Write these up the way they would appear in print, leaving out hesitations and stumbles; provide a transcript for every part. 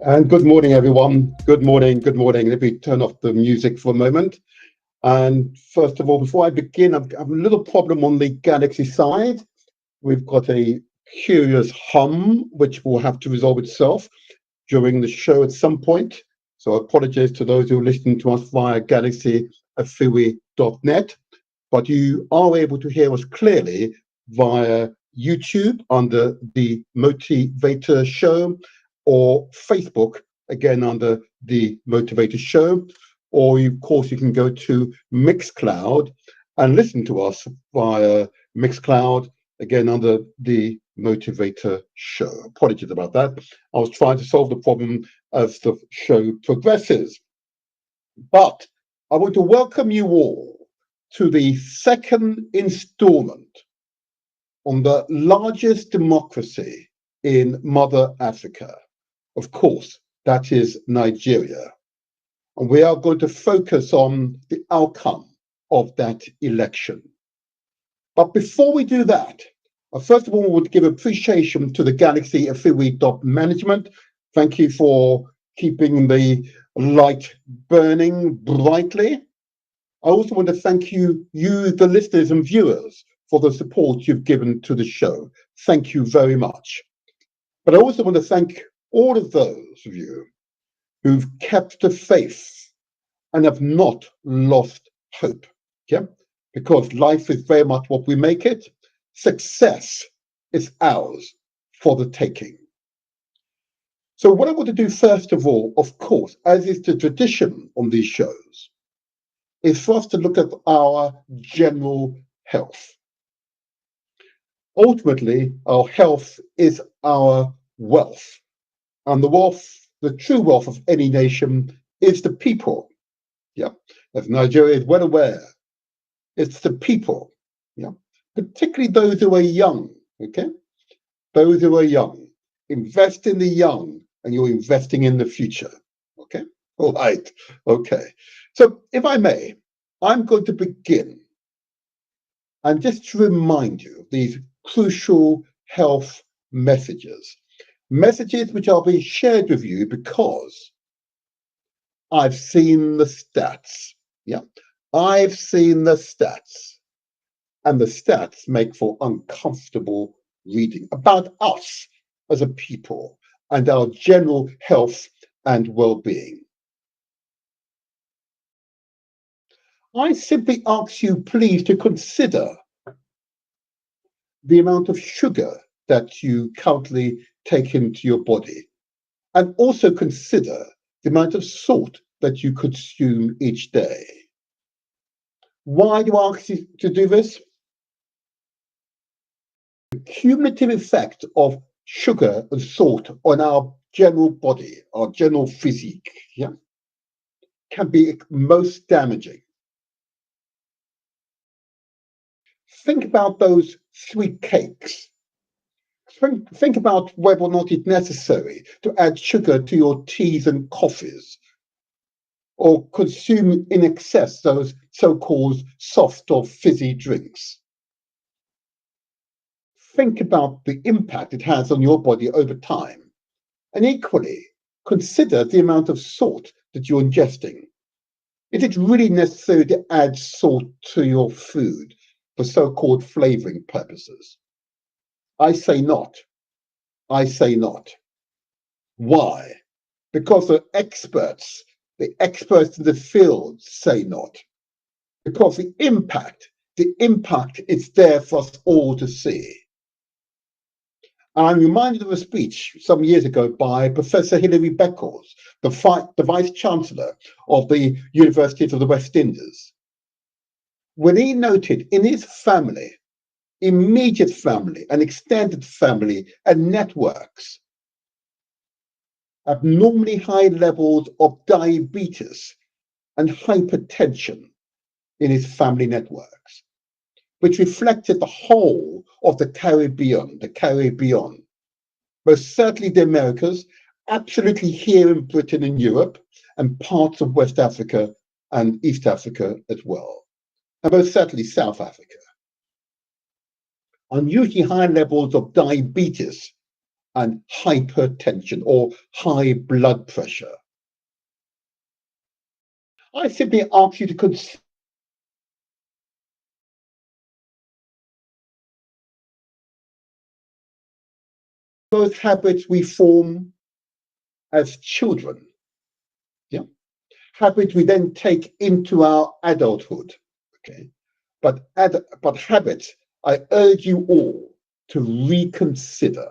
And good morning, everyone. Good morning, good morning. Let me turn off the music for a moment. And first of all, before I begin, I've a little problem on the Galaxy side. We've got a curious hum, which will have to resolve itself during the show at some point. So apologies to those who are listening to us via galaxyafiri.net. But you are able to hear us clearly via YouTube under the Motivator Show, or Facebook, again under the Motivator Show, or of course you can go to Mixcloud and listen to us via Mixcloud, again under the Motivator Show. Apologies about that. I was trying to solve the problem as the show progresses. But I want to welcome you all to the second installment on the largest democracy in Mother Africa. Of course, that is Nigeria. And we are going to focus on the outcome of that election. But before we do that, I first of all would give appreciation to the Galaxy Afiri management. Thank you for keeping the light burning brightly. I also want to thank you, the listeners and viewers, for the support you've given to the show. Thank you very much. But I also want to thank all of those of you who've kept the faith and have not lost hope. Yeah? Because life is very much what we make it. Success is ours for the taking. So what I want to do first of all, of course, as is the tradition on these shows, is for us to look at our general health. Ultimately, our health is our wealth. And the true wealth of any nation is the people. Yeah. As Nigeria is well aware, it's the people. Yeah. Particularly those who are young. Okay. Those who are young. Invest in the young and you're investing in the future. Okay. All right. Okay. So if I may, I'm going to begin and just to remind you of these crucial health messages which are being shared with you because I've seen the stats. Yeah, I've seen the stats. And the stats make for uncomfortable reading about us as a people and our general health and well-being. I simply ask you, please, to consider the amount of sugar that you currently take into your body, and also consider the amount of salt that you consume each day. Why do I ask you to do this? The cumulative effect of sugar and salt on our general body, our general physique, yeah, can be most damaging. Think about those sweet cakes. Think about whether or not it's necessary to add sugar to your teas and coffees, or consume in excess those so-called soft or fizzy drinks. Think about the impact it has on your body over time. And equally, consider the amount of salt that you're ingesting. Is it really necessary to add salt to your food for so-called flavoring purposes? I say not. I say not. Why? Because the experts in the field say not. Because the impact is there for us all to see. I'm reminded of a speech some years ago by Professor Hilary Beckles, the Vice Chancellor of the University of the West Indies, when he noted in his family, immediate family and extended family and networks, abnormally high levels of diabetes and hypertension in his family networks, which reflected the whole of the Caribbean, most certainly the Americas, absolutely here in Britain and Europe, and parts of West Africa and East Africa as well, and most certainly South Africa. Unusually high levels of diabetes and hypertension or high blood pressure. I simply ask you to consider those habits we form as children, yeah, habits we then take into our adulthood. Okay, but habits, I urge you all to reconsider.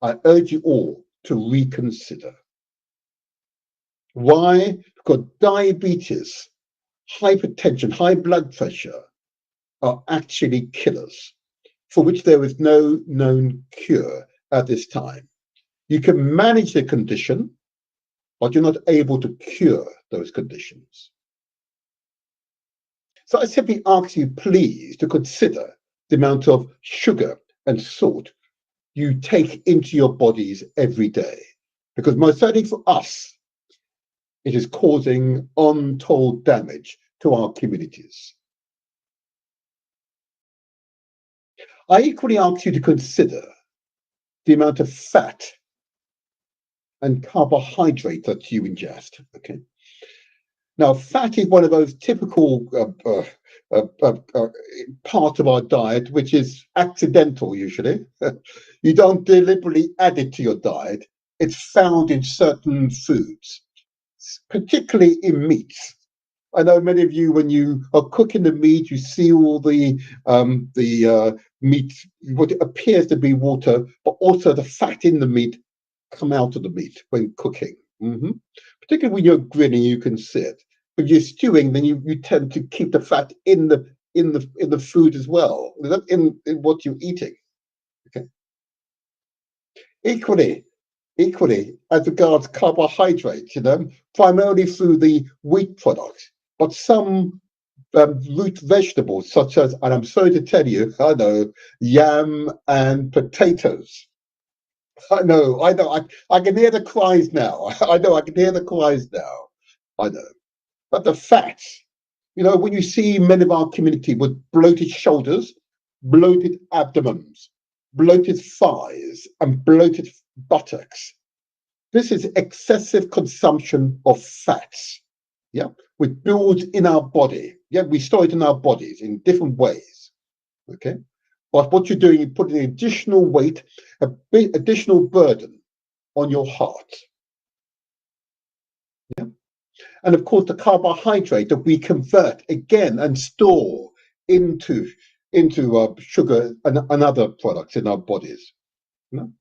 I urge you all to reconsider. Why? Because diabetes, hypertension, high blood pressure are actually killers for which there is no known cure at this time. You can manage the condition, but you're not able to cure those conditions. So I simply ask you, please, to consider the amount of sugar and salt you take into your bodies every day. Because most certainly for us, it is causing untold damage to our communities. I equally ask you to consider the amount of fat and carbohydrate that you ingest. Okay. Now, fat is one of those typical part of our diet, which is accidental usually. You don't deliberately add it to your diet. It's found in certain foods, particularly in meats. I know many of you, when you are cooking the meat, you see all the meat, what appears to be water, but also the fat in the meat come out of the meat when cooking. Particularly when you're grilling, you can see it. When you're stewing, then you tend to keep the fat in the food as well, in what you're eating. Okay. Equally, as regards carbohydrates, primarily through the wheat products, but some root vegetables, such as, and I'm sorry to tell you, I know, yam and potatoes. I can hear the cries now. I can hear the cries now. I know. But the fats, when you see men of our community with bloated shoulders, bloated abdomens, bloated thighs, and bloated buttocks, this is excessive consumption of fats. Yeah, which builds in our body. Yeah, we store it in our bodies in different ways. Okay, but what you're doing, you're putting additional weight, additional burden on your heart. Yeah, and of course the carbohydrate that we convert again and store into sugar and other products in our bodies. You know?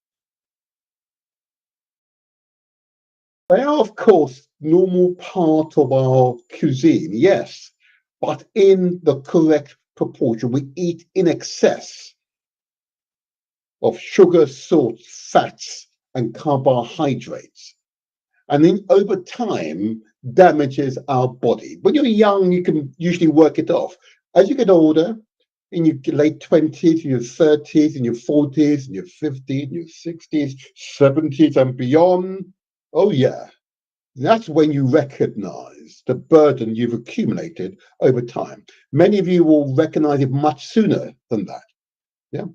They are, of course, normal part of our cuisine, yes, but in the correct proportion. We eat in excess of sugar, salt, fats, and carbohydrates. And then over time, damages our body. When you're young, you can usually work it off. As you get older, in your late 20s, in your 30s, in your 40s, in your 50s, in your 60s, 70s, and beyond, oh yeah, that's when you recognize the burden you've accumulated over time. Many of you will recognize it much sooner than that. Yeah.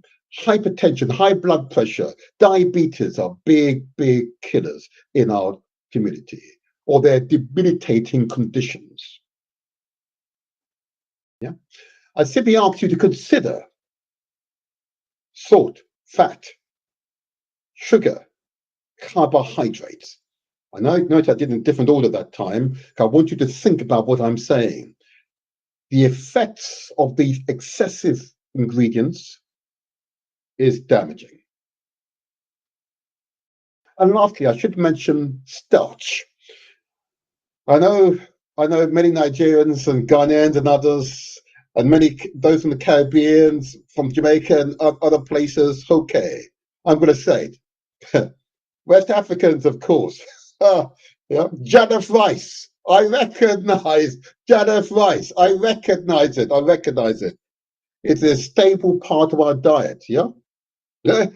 Hypertension, high blood pressure, diabetes are big, big killers in our community, or they're debilitating conditions. Yeah. I simply ask you to consider salt, fat, sugar, carbohydrates. I note I did in a different order that time. I want you to think about what I'm saying. The effects of these excessive ingredients is damaging. And lastly, I should mention starch. I know, I know many Nigerians and Ghanaians and others, and many those from the Caribbean, from Jamaica and other places. Okay, I'm going to say it. West Africans, of course. Yeah, jollof rice. I recognize jollof rice. I recognize it. I recognize it. It's a staple part of our diet. Yeah, yeah.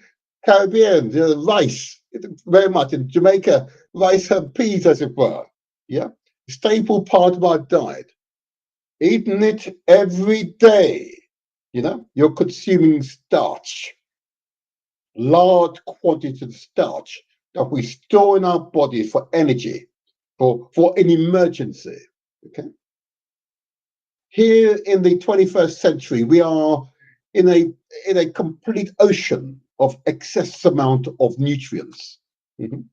Caribbean, rice. Very much in Jamaica, rice and peas, as it were. Yeah, staple part of our diet. Eating it every day. You're consuming starch. large quantities of starch that we store in our bodies for energy, for an emergency. Okay. Here in the 21st century, we are in a complete ocean of excess amount of nutrients. Mhm.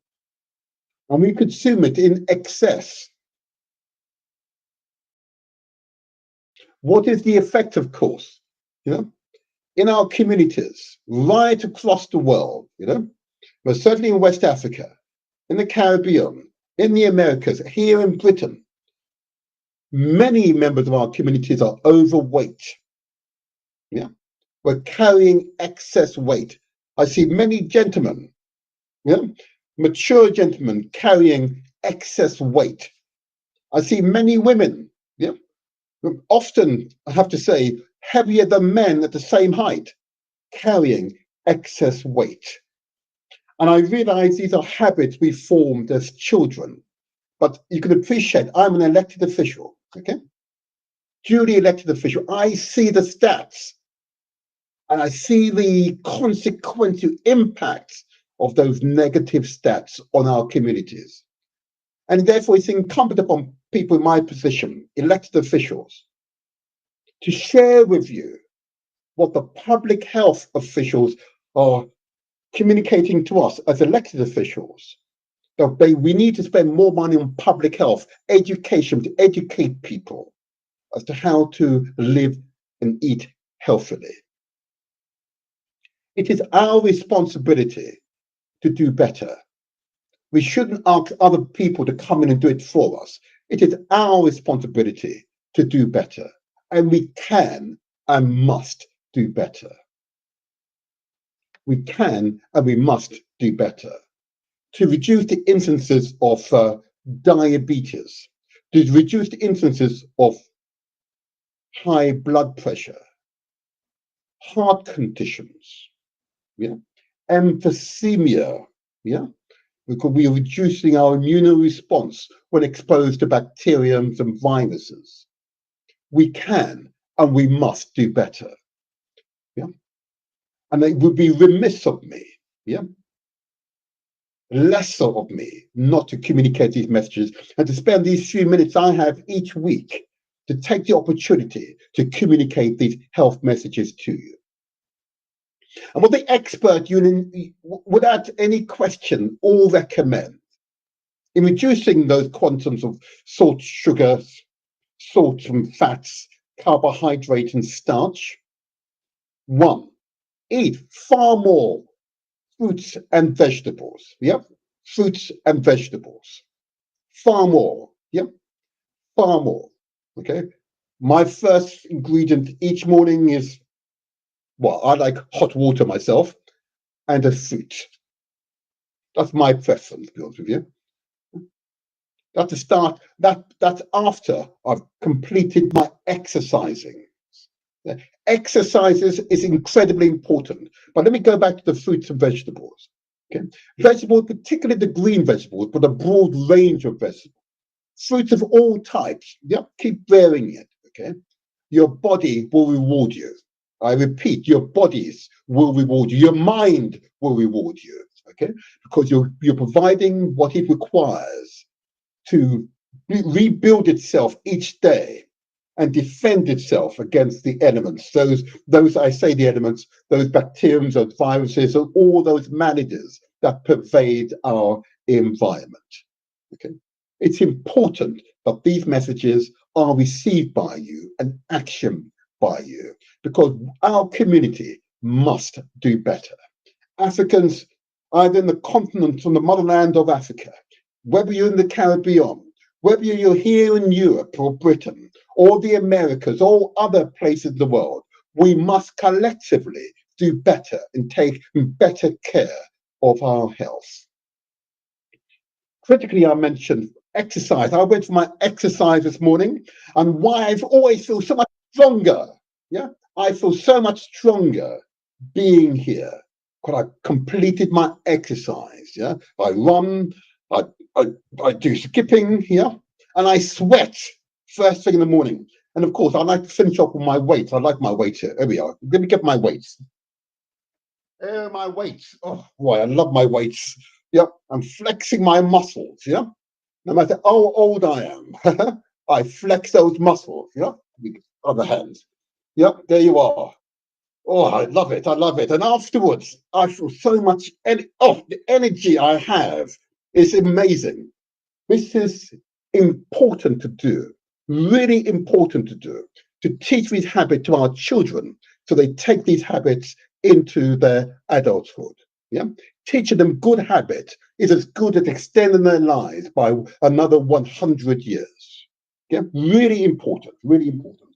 And we consume it in excess. What is the effect, of course? You know, in our communities, right across the world, but certainly in West Africa, in the Caribbean, in the Americas, here in Britain, many members of our communities are overweight. Yeah, we're carrying excess weight. I see many gentlemen, mature gentlemen carrying excess weight. I see many women, often, I have to say, heavier than men at the same height, carrying excess weight. And I realize these are habits we formed as children. But you can appreciate I'm an elected official, okay? Duly elected official. I see the stats and I see the consequential impacts of those negative stats on our communities. And therefore, it's incumbent upon people in my position, elected officials, to share with you what the public health officials are communicating to us as elected officials. That we need to spend more money on public health, education, to educate people as to how to live and eat healthily. It is our responsibility to do better. We shouldn't ask other people to come in and do it for us. It is our responsibility to do better. And we can and must do better. We can and we must do better to reduce the instances of diabetes, to reduce the instances of high blood pressure, heart conditions, emphysema, because we are reducing our immune response when exposed to bacteriums and viruses. We can and we must do better. And it would be remiss of me, lesser of me, not to communicate these messages and to spend these few minutes I have each week to take the opportunity to communicate these health messages to you. And what the expert union, without any question, all recommend in reducing those quantums of salt, sugars, salt and fats, carbohydrate and starch. One, eat far more fruits and vegetables. Fruits and vegetables. Far more. Far more. Okay. My first ingredient each morning is, well, I like hot water myself and a fruit. That's my preference, to be honest with you. That's the start. That's after I've completed my exercising. Exercises is incredibly important. But let me go back to the fruits and vegetables. Okay, vegetables, particularly the green vegetables, but a broad range of vegetables. Fruits of all types. Keep bearing it. Okay, your body will reward you. I repeat, your bodies will reward you. Your mind will reward you. Okay, because you're providing what it requires to rebuild itself each day and defend itself against the elements. Those I say the elements, those bacteriums, those viruses, and all those maladies that pervade our environment. Okay, it's important that these messages are received by you and actioned by you, because our community must do better. Africans, either in the continent, on the motherland of Africa, whether you're in the Caribbean, whether you're here in Europe or Britain, or the Americas, or other places in the world, we must collectively do better and take better care of our health. Critically, I mentioned exercise. I went for my exercise this morning, and why I've always feel so much stronger. I feel so much stronger being here because I completed my exercise. I run, I do skipping, and I sweat first thing in the morning. And of course, I like to finish off with my weights. I like my weights here. There we are. Let me get my weights. My weights. Oh boy, I love my weights. Yep, I'm flexing my muscles. Yeah, no matter how old I am, I flex those muscles. Yeah, with other hands. Yep, there you are. Oh, I love it. I love it. And afterwards, I feel so much. The energy I have is amazing. This is important to do, really important to teach these habits to our children so they take these habits into their adulthood. Yeah, teaching them good habits is as good as extending their lives by another 100 years. Yeah, really important, really important.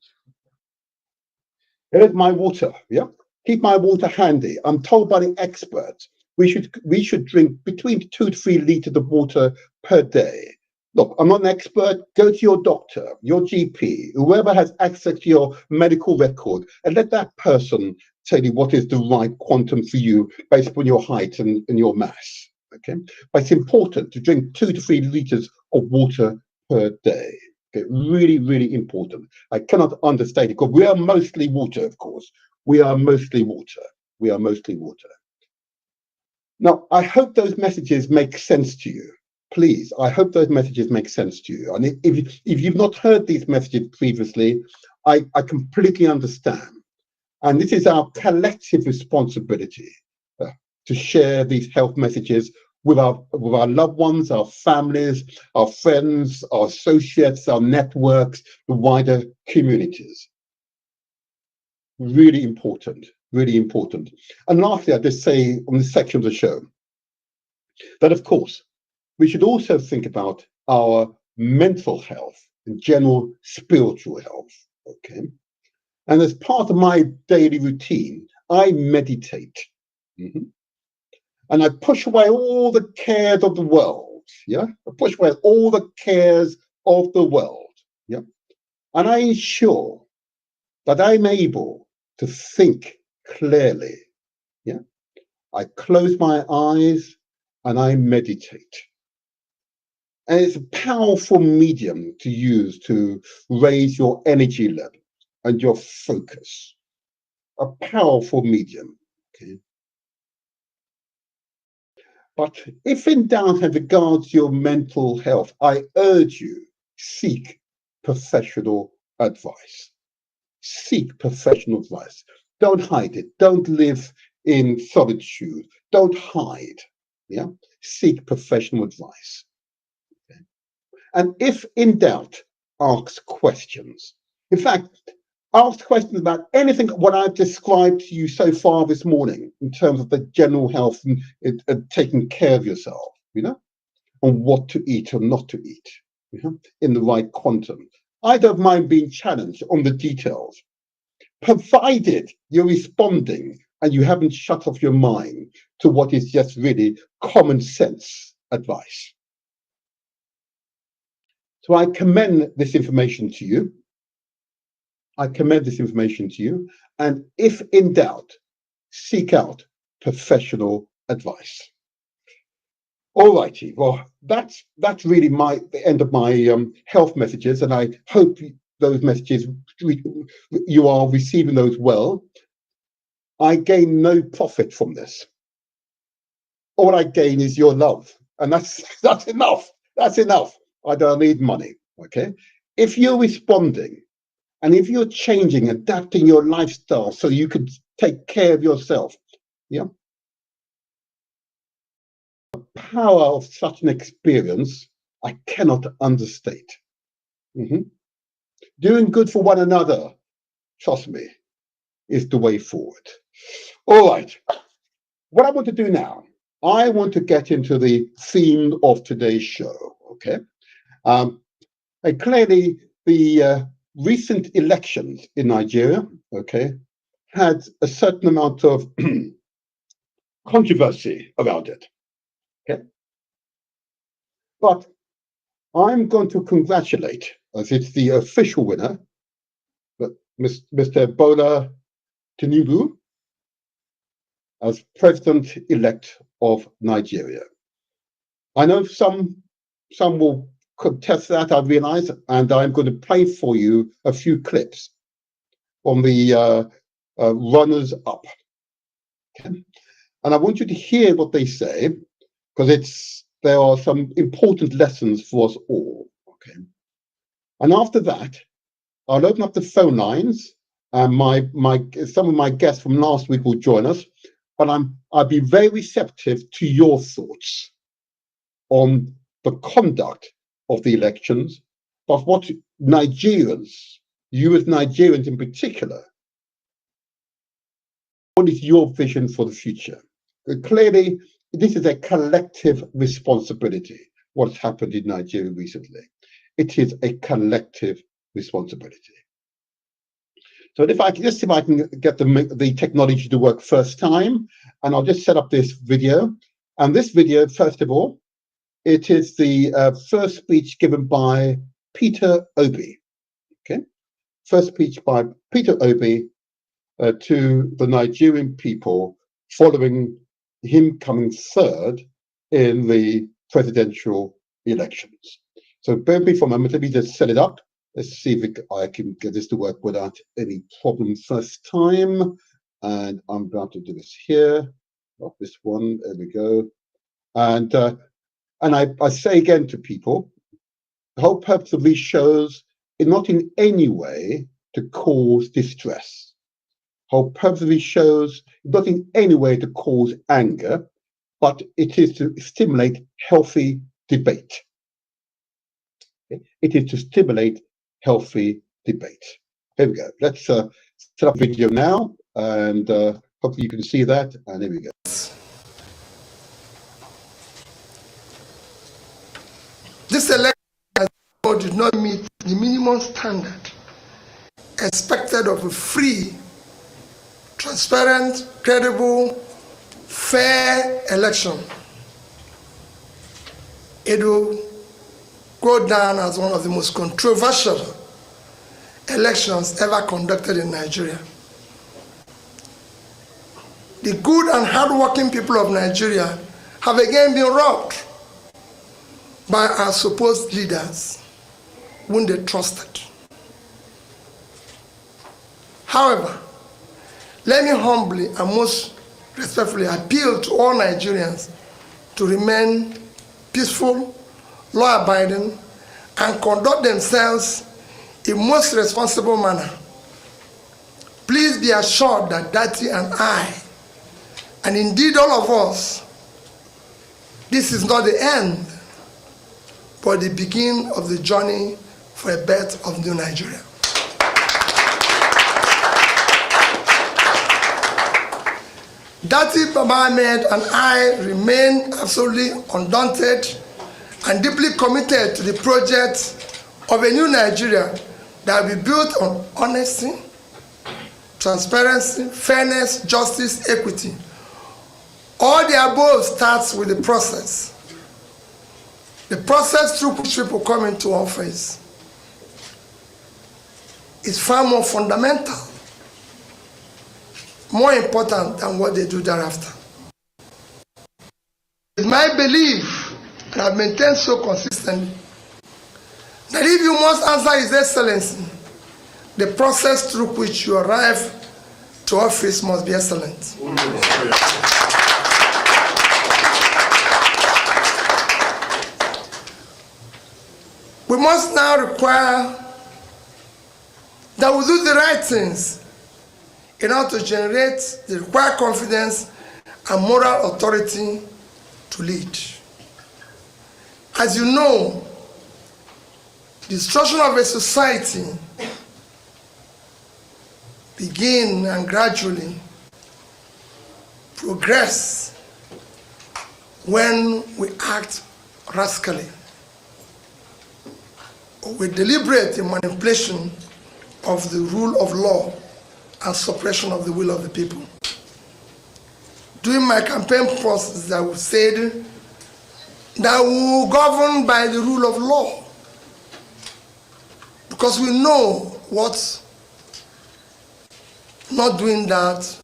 Here's my water. Yeah, keep my water handy. I'm told by the experts we should drink between 2 to 3 liters of water per day. Look, I'm not an expert. Go to your doctor, your GP, whoever has access to your medical record, and let that person tell you what is the right quantum for you based on your height and your mass. Okay, but it's important to drink 2 to 3 liters of water per day. Okay, really, really important. I cannot understate it because we are mostly water, of course. We are mostly water. We are mostly water. Now, I hope those messages make sense to you. Please, I hope those messages make sense to you. And if you've not heard these messages previously, I completely understand. And this is our collective responsibility uh, to share these health messages with our loved ones, our families, our friends, our associates, our networks, the wider communities. Really important, really important. And lastly, I just say on this section of the show that, of course, we should also think about our mental health and general spiritual health. Okay. And as part of my daily routine, I meditate. Mhm. And I push away all the cares of the world. Yeah. I push away all the cares of the world. Yeah. And I ensure that I'm able to think clearly. Yeah. I close my eyes and I meditate. And it's a powerful medium to use to raise your energy level and your focus. A powerful medium. Okay. But if in doubt as regards your mental health, I urge you, seek professional advice. Seek professional advice. Don't hide it. Don't live in solitude. Don't hide. Yeah. Seek professional advice. Okay? And if in doubt, ask questions. In fact, ask questions about anything what I've described to you so far this morning in terms of the general health and taking care of yourself, on what to eat or not to eat, in the right quantum. I don't mind being challenged on the details, provided you're responding and you haven't shut off your mind to what is just really common sense advice. So I commend this information to you. I commend this information to you. And if in doubt, seek out professional advice. All righty. Well, that's really the end of my health messages, and I hope those messages you are receiving those well. I gain no profit from this. All I gain is your love, and that's enough. That's enough. I don't need money. Okay. If you're responding, and if you're changing, adapting your lifestyle so you can take care of yourself, yeah, the power of such an experience, I cannot understate. Mhm. Doing good for one another, trust me, is the way forward. All right. What I want to do now, I want to get into the theme of today's show. Okay. Um, and clearly, the recent elections in Nigeria, okay, had a certain amount of controversy around it. Okay. But I'm going to congratulate, as it's the official winner, Mr. Bola Tinubu as president-elect of Nigeria. I know some will contest that, I realize, and I'm going to play for you a few clips from the runners-up. Okay? And I want you to hear what they say, because there are some important lessons for us all. Okay. And after that, I'll open up the phone lines, and some of my guests from last week will join us. But I'll be very receptive to your thoughts on the conduct of the elections, but what Nigerians, you as Nigerians in particular, what is your vision for the future? Clearly, this is a collective responsibility, what's happened in Nigeria recently. It is a collective responsibility. So if I can get the technology to work first time, and I'll just set up this video. And this video, first of all, it is the first speech given by Peter Obi. Okay, first speech by Peter Obi to the Nigerian people following him coming third in the presidential elections. So bear with me for a moment. Let me just set it up. Let's see if I can get this to work without any problem first time. And I'm about to do this here. Not this one. There we go. And I say again to people, the whole purpose of these shows is not in any way to cause distress. The whole purpose of these shows is not in any way to cause anger, but it is to stimulate healthy debate. It is to stimulate healthy debate. Here we go. Let's set up video now, and hopefully you can see that. And here we go. This election did not meet the minimum standard expected of a free, transparent, credible, fair election. It will go down as one of the most controversial elections ever conducted in Nigeria. The good and hardworking people of Nigeria have again been robbed by our supposed leaders whom they trusted. However, let me humbly and most respectfully appeal to all Nigerians to remain peaceful, law-abiding, and conduct themselves in most responsible manner. Please be assured that Dati and I, and indeed all of us, this is not the end, but the beginning of the journey for a birth of new Nigeria. Dati Baba Ahmed and I remain absolutely undaunted and deeply committed to the project of a new Nigeria that will be built on honesty, transparency, fairness, justice, equity. All the above starts with the process. The process through which people come into office is far more fundamental, more important than what they do thereafter. It's my belief, and I've maintained so consistently, that if you must answer His Excellency, the process through which you arrive to office must be excellent. We must now require that we do the right things in order to generate the required confidence and moral authority to lead. As you know, the destruction of a society begins and gradually progress when we act rascally or we deliberate in manipulation of the rule of law and suppression of the will of the people. During my campaign process, I said that we will govern by the rule of law, because we know what not doing that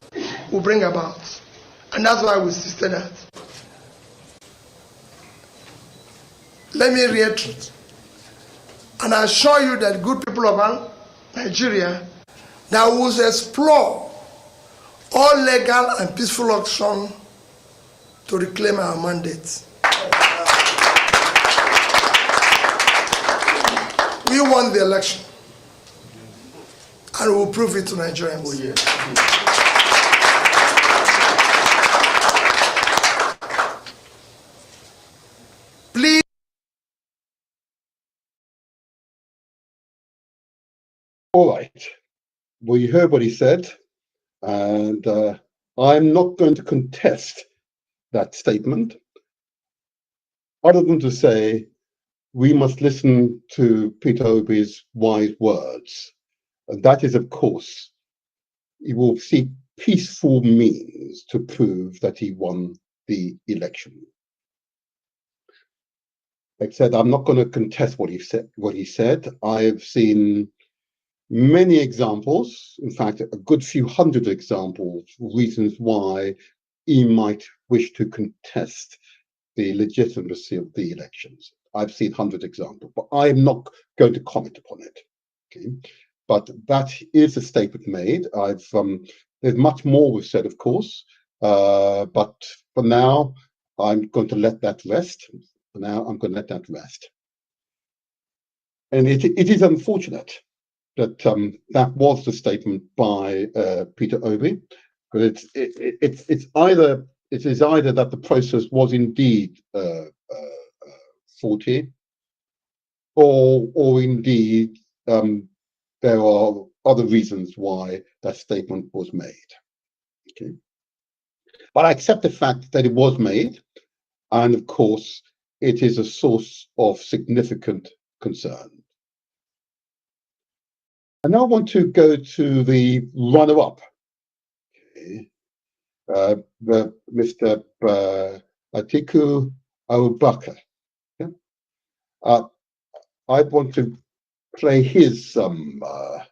will bring about. And that's why we insisted that. Let me reiterate, and I assure you that good people of Nigeria, that will explore all legal and peaceful options to reclaim our mandate. We won the election, and we will prove it to Nigerians. Oh, yeah. Please. All right. Well, you heard what he said, and I'm not going to contest that statement, other than to say we must listen to Peter Obi's wise words. And that is, of course, he will seek peaceful means to prove that he won the election. Like I said, I'm not going to contest what he said. I've seen many examples, in fact, a good few hundred examples, reasons why he might wish to contest the legitimacy of the elections. I've seen 100 examples, but I'm not going to comment upon it. Okay, but that is a statement made. There's much more was said, of course, but for now, I'm going to let that rest. For now, I'm going to let that rest. And it is unfortunate that that was the statement by Peter Obi, because it is either that the process was indeed faulty, or indeed there are other reasons why that statement was made. Okay, but I accept the fact that it was made, and of course it is a source of significant concern. I now want to go to the runner-up, okay. Mr. Atiku Abubakar. Yeah? I want to play his the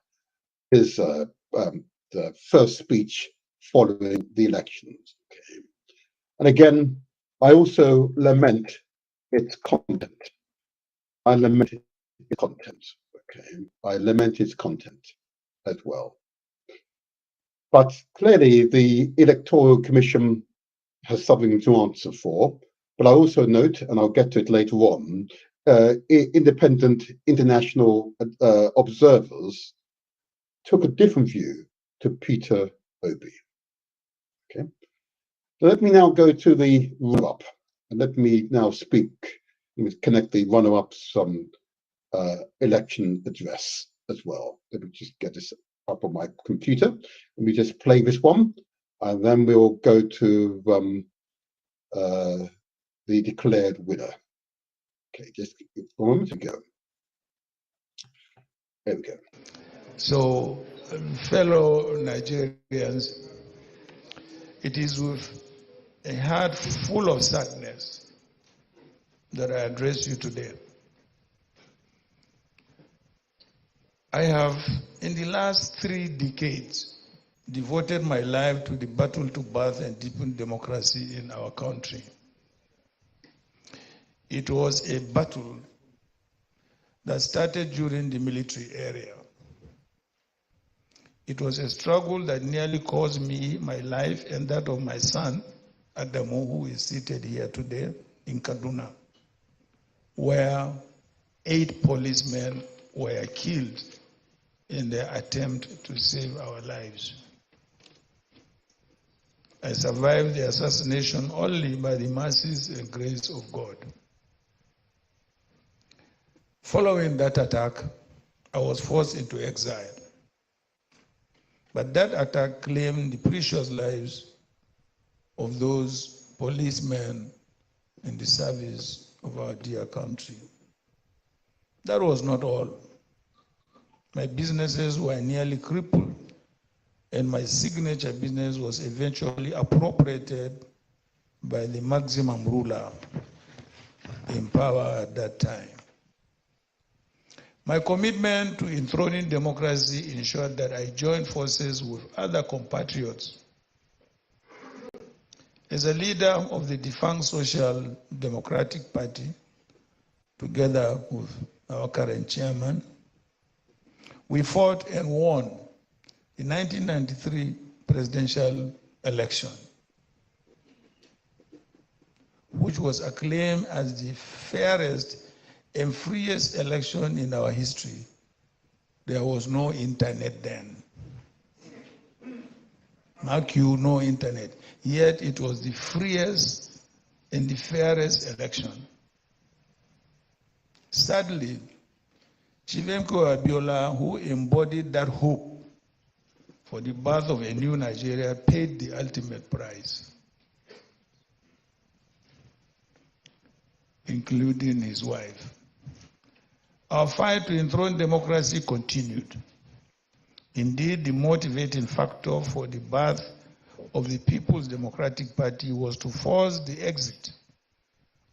first speech following the elections. Okay. And again, I also lament its content. I lament its content. Okay, I lament its content as well. But clearly, the Electoral Commission has something to answer for. But I also note, and I'll get to it later on, independent international observers took a different view to Peter Obi. Okay, so let me now go to the runner-up, and let me now connect the runner-up's election address as well. Let me just get this up on my computer. Let me just play this one, and then we'll go to the declared winner. Okay, just a moment to go. There we go. So, fellow Nigerians, it is with a heart full of sadness that I address you today. I have, in the last 3 decades, devoted my life to the battle to birth and deepen democracy in our country. It was a battle that started during the military era. It was a struggle that nearly cost me my life and that of my son, Adamu, who is seated here today in Kaduna, where 8 policemen were killed in their attempt to save our lives. I survived the assassination only by the mercies and grace of God. Following that attack, I was forced into exile. But that attack claimed the precious lives of those policemen in the service of our dear country. That was not all. My businesses were nearly crippled, and my signature business was eventually appropriated by the maximum ruler in power at that time. My commitment to enthroning democracy ensured that I joined forces with other compatriots. As a leader of the defunct Social Democratic Party, together with our current chairman, we fought and won the 1993 presidential election. which was acclaimed as the fairest and freest election in our history, there was no internet then. Mark you, no internet. Yet it was the freest and the fairest election. Sadly, Chivemko Abiola, who embodied that hope for the birth of a new Nigeria, paid the ultimate price, including his wife. Our fight to enthrone democracy continued. Indeed, the motivating factor for the birth of the People's Democratic Party was to force the exit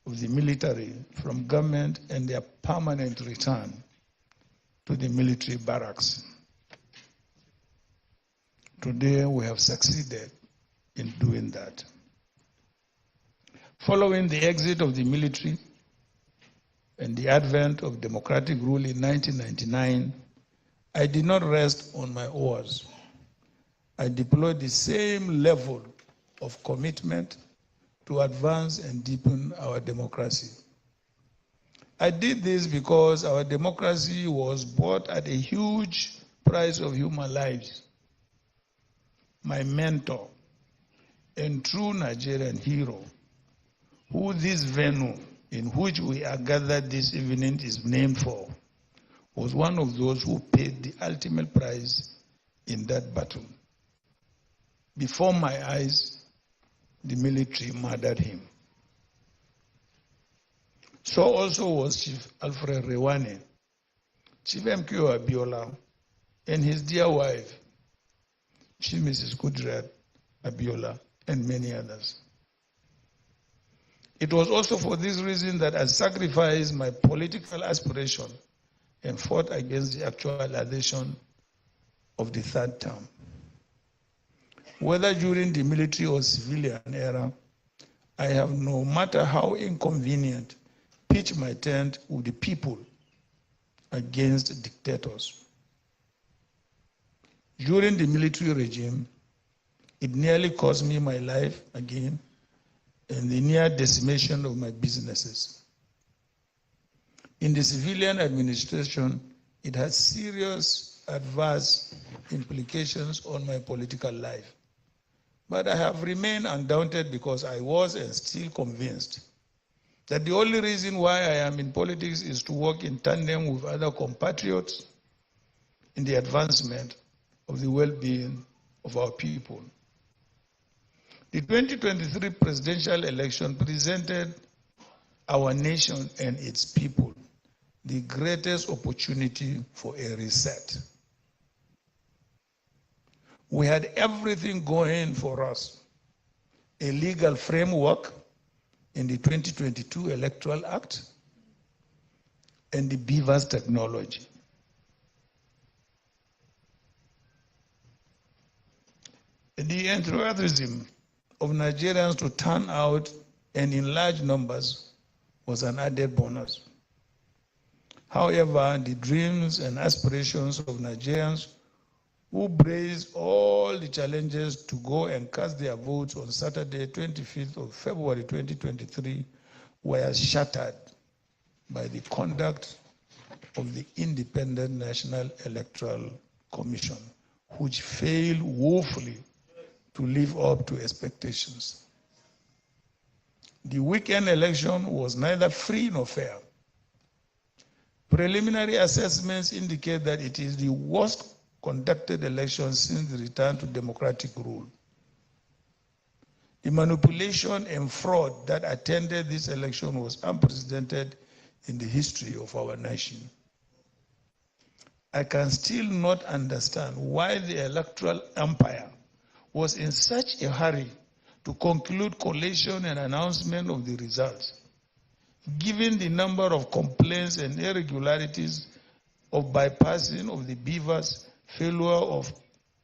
of the military from government and their permanent return to the military barracks. Today, we have succeeded in doing that. Following the exit of the military and the advent of democratic rule in 1999, I did not rest on my oars. I deployed the same level of commitment to advance and deepen our democracy. I did this because our democracy was bought at a huge price of human lives. My mentor and true Nigerian hero, who this venue in which we are gathered this evening is named for, was one of those who paid the ultimate price in that battle. Before my eyes, the military murdered him. So also was Chief Alfred Rewane, Chief MQ Abiola, and his dear wife, Chief Mrs. Kudrat Abiola, and many others. It was also for this reason that I sacrificed my political aspiration and fought against the actualization of the third term. Whether during the military or civilian era, I have, no matter how inconvenient, pitched my tent with the people against dictators. During the military regime, it nearly cost me my life again and the near decimation of my businesses. In the civilian administration, it had serious adverse implications on my political life. But I have remained undaunted because I was and still convinced that the only reason why I am in politics is to work in tandem with other compatriots in the advancement of the well-being of our people. The 2023 presidential election presented our nation and its people the greatest opportunity for a reset. We had everything going for us: a legal framework in the 2022 Electoral Act and the BVAS technology. The enthusiasm of Nigerians to turn out and in large numbers was an added bonus. However, the dreams and aspirations of Nigerians who braced all the challenges to go and cast their votes on Saturday, 25th of February 2023, were shattered by the conduct of the Independent National Electoral Commission, which failed woefully to live up to expectations. The weekend election was neither free nor fair. Preliminary assessments indicate that it is the worst conducted election since the return to democratic rule. The manipulation and fraud that attended this election was unprecedented in the history of our nation. I can still not understand why the electoral umpire was in such a hurry to conclude collation and announcement of the results, given the number of complaints and irregularities of bypassing of the BVAS, failure of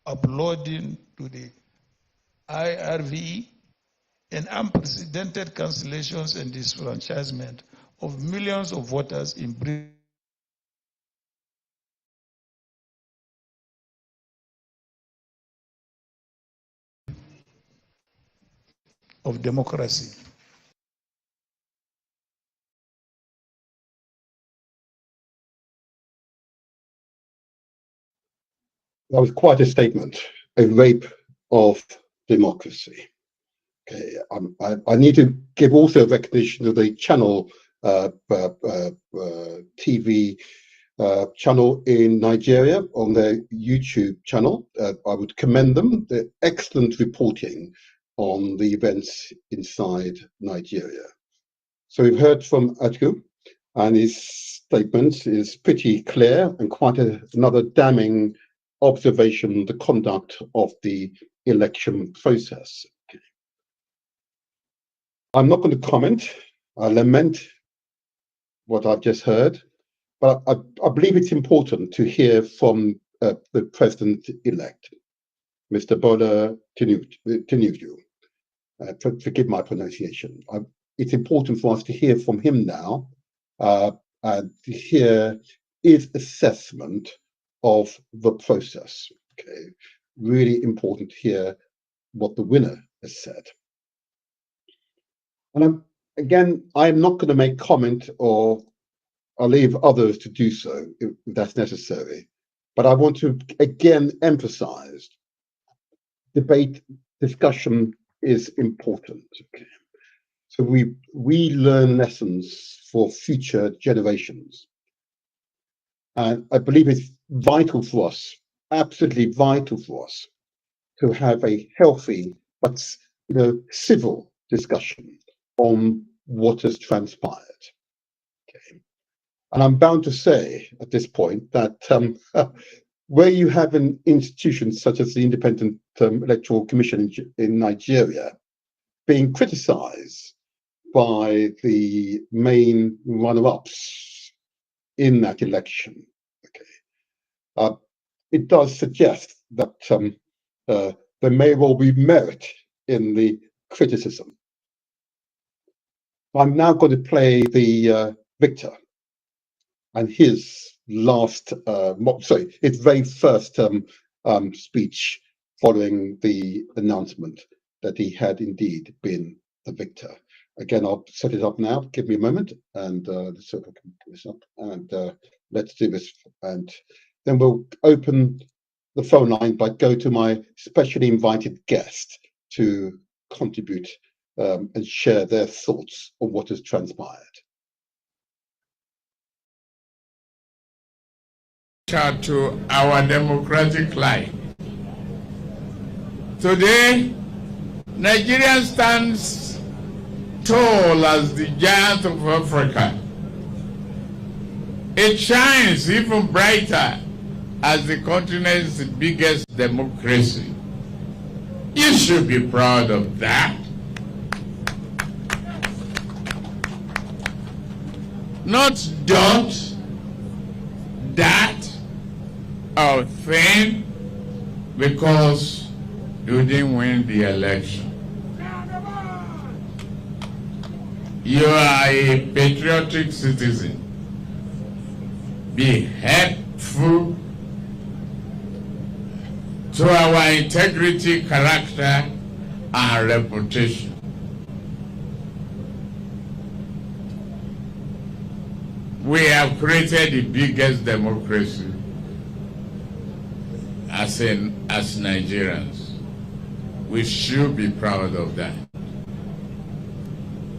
uploading to the IRV, and unprecedented cancellations and disfranchisement of millions of voters in brief of democracy. That was quite a statement, a rape of democracy. Okay, I need to give also recognition to the channel, TV channel in Nigeria on their YouTube channel. I would commend them. They're excellent reporting on the events inside Nigeria. So we've heard from Atiku, and his statement is pretty clear and quite another damning observation, the conduct of the election process. Okay. I'm not going to comment. I lament what I've just heard, but I believe it's important to hear from the president-elect, Mr. Bola Tinubu. Forgive my pronunciation. It's important for us to hear from him now, and to hear his assessment of the process. Okay, really important to hear what the winner has said. And I'm not going to make comment, or I'll leave others to do so if that's necessary. But I want to again emphasize, debate, discussion is important. Okay. So we learn lessons for future generations. And I believe it's vital for us, absolutely vital for us, to have a healthy but civil discussion on what has transpired. Okay. And I'm bound to say at this point that where you have an institution such as the Independent Electoral Commission in Nigeria being criticized by the main runner-ups in that election, okay, it does suggest that there may well be merit in the criticism. I'm now going to play the victor and his last, his very first speech following the announcement that he had indeed been the victor. Again, I'll set it up now. Give me a moment, and let's see if I can put this up. And let's do this, and then we'll open the phone line by go to my specially invited guest to contribute and share their thoughts on what has transpired. To our democratic life. Today, Nigeria stands tall as the giant of Africa. It shines even brighter as the continent's biggest democracy. You should be proud of that. Not dot, that, or thing, because you didn't win the election. You are a patriotic citizen. Be helpful to our integrity, character, and reputation. We have created the biggest democracy as Nigerians. We should be proud of that.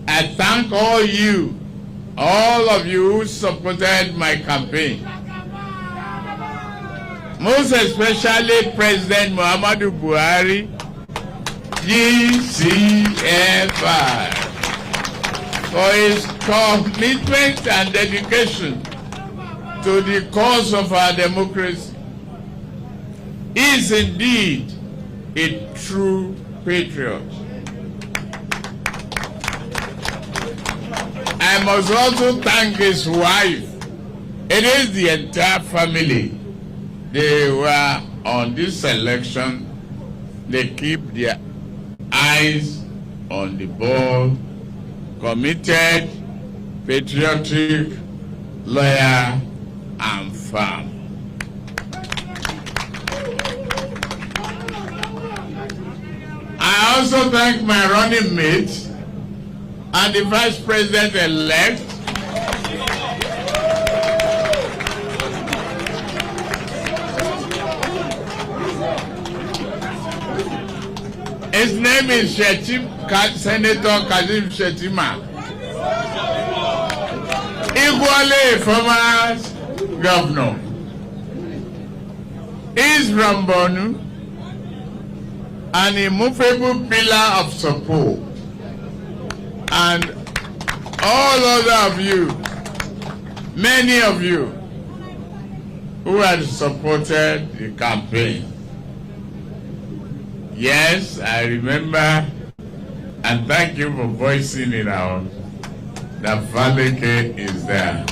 I thank all of you who supported my campaign. Most especially President Muhammadu Buhari, GCFR, for his commitment and dedication to the cause of our democracy. He is indeed a true patriot. I must also thank his wife. It is the entire family. They were on this election. They keep their eyes on the ball, committed, patriotic, loyal, and firm. I also thank my running mate and the Vice President-elect, His name is Senator Kazim Shettima. Equally former governor. He's from Bonu, an immovable pillar of support. And all other of you, many of you, who had supported the campaign. Yes, I remember, and thank you for voicing it out, that Valeke is there.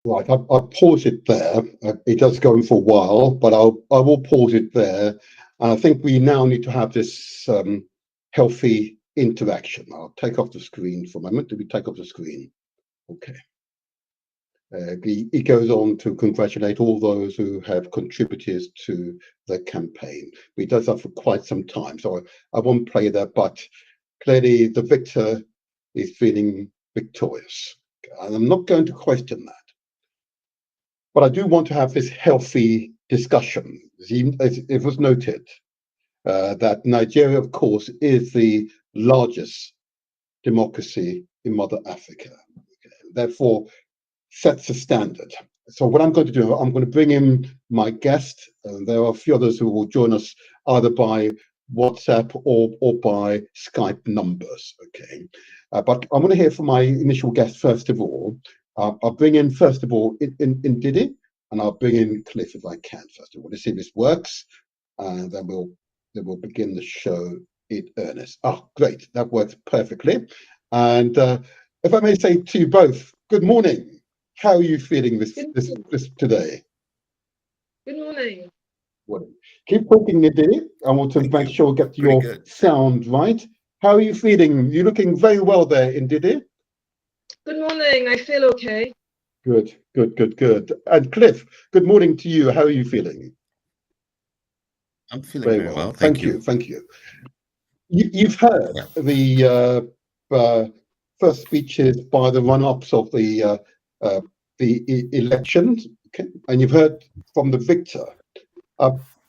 Right, I'll pause it there. It does go on for a while, but I will pause it there. And I think we now need to have this healthy interaction. I'll take off the screen for a moment. Did we take off the screen? Okay. He goes on to congratulate all those who have contributed to the campaign. He does that for quite some time, so I won't play that, but clearly the victor is feeling victorious. And I'm not going to question that. But I do want to have this healthy discussion. As it was noted that Nigeria, of course, is the largest democracy in Mother Africa. Okay. Therefore, sets a standard. So what I'm going to do, I'm going to bring in my guest. There are a few others who will join us either by WhatsApp or by Skype numbers. Okay, but I'm going to hear from my initial guest first of all. I'll bring in first of all in Didi, and I'll bring in Cliff if I can first of all to see if this works, and then we'll begin the show in earnest. Oh, great, that works perfectly. And if I may say to you both, good morning. How are you feeling this today? Good morning. Keep talking, Didi. I want to make sure we get your sound right. How are you feeling? You're looking very well there, in Didi. Good morning. I feel okay. Good. And Cliff, good morning to you. How are you feeling? I'm feeling very well. Thank you. You've heard the first speeches by the run-ups of the elections, okay? And you've heard from the victor.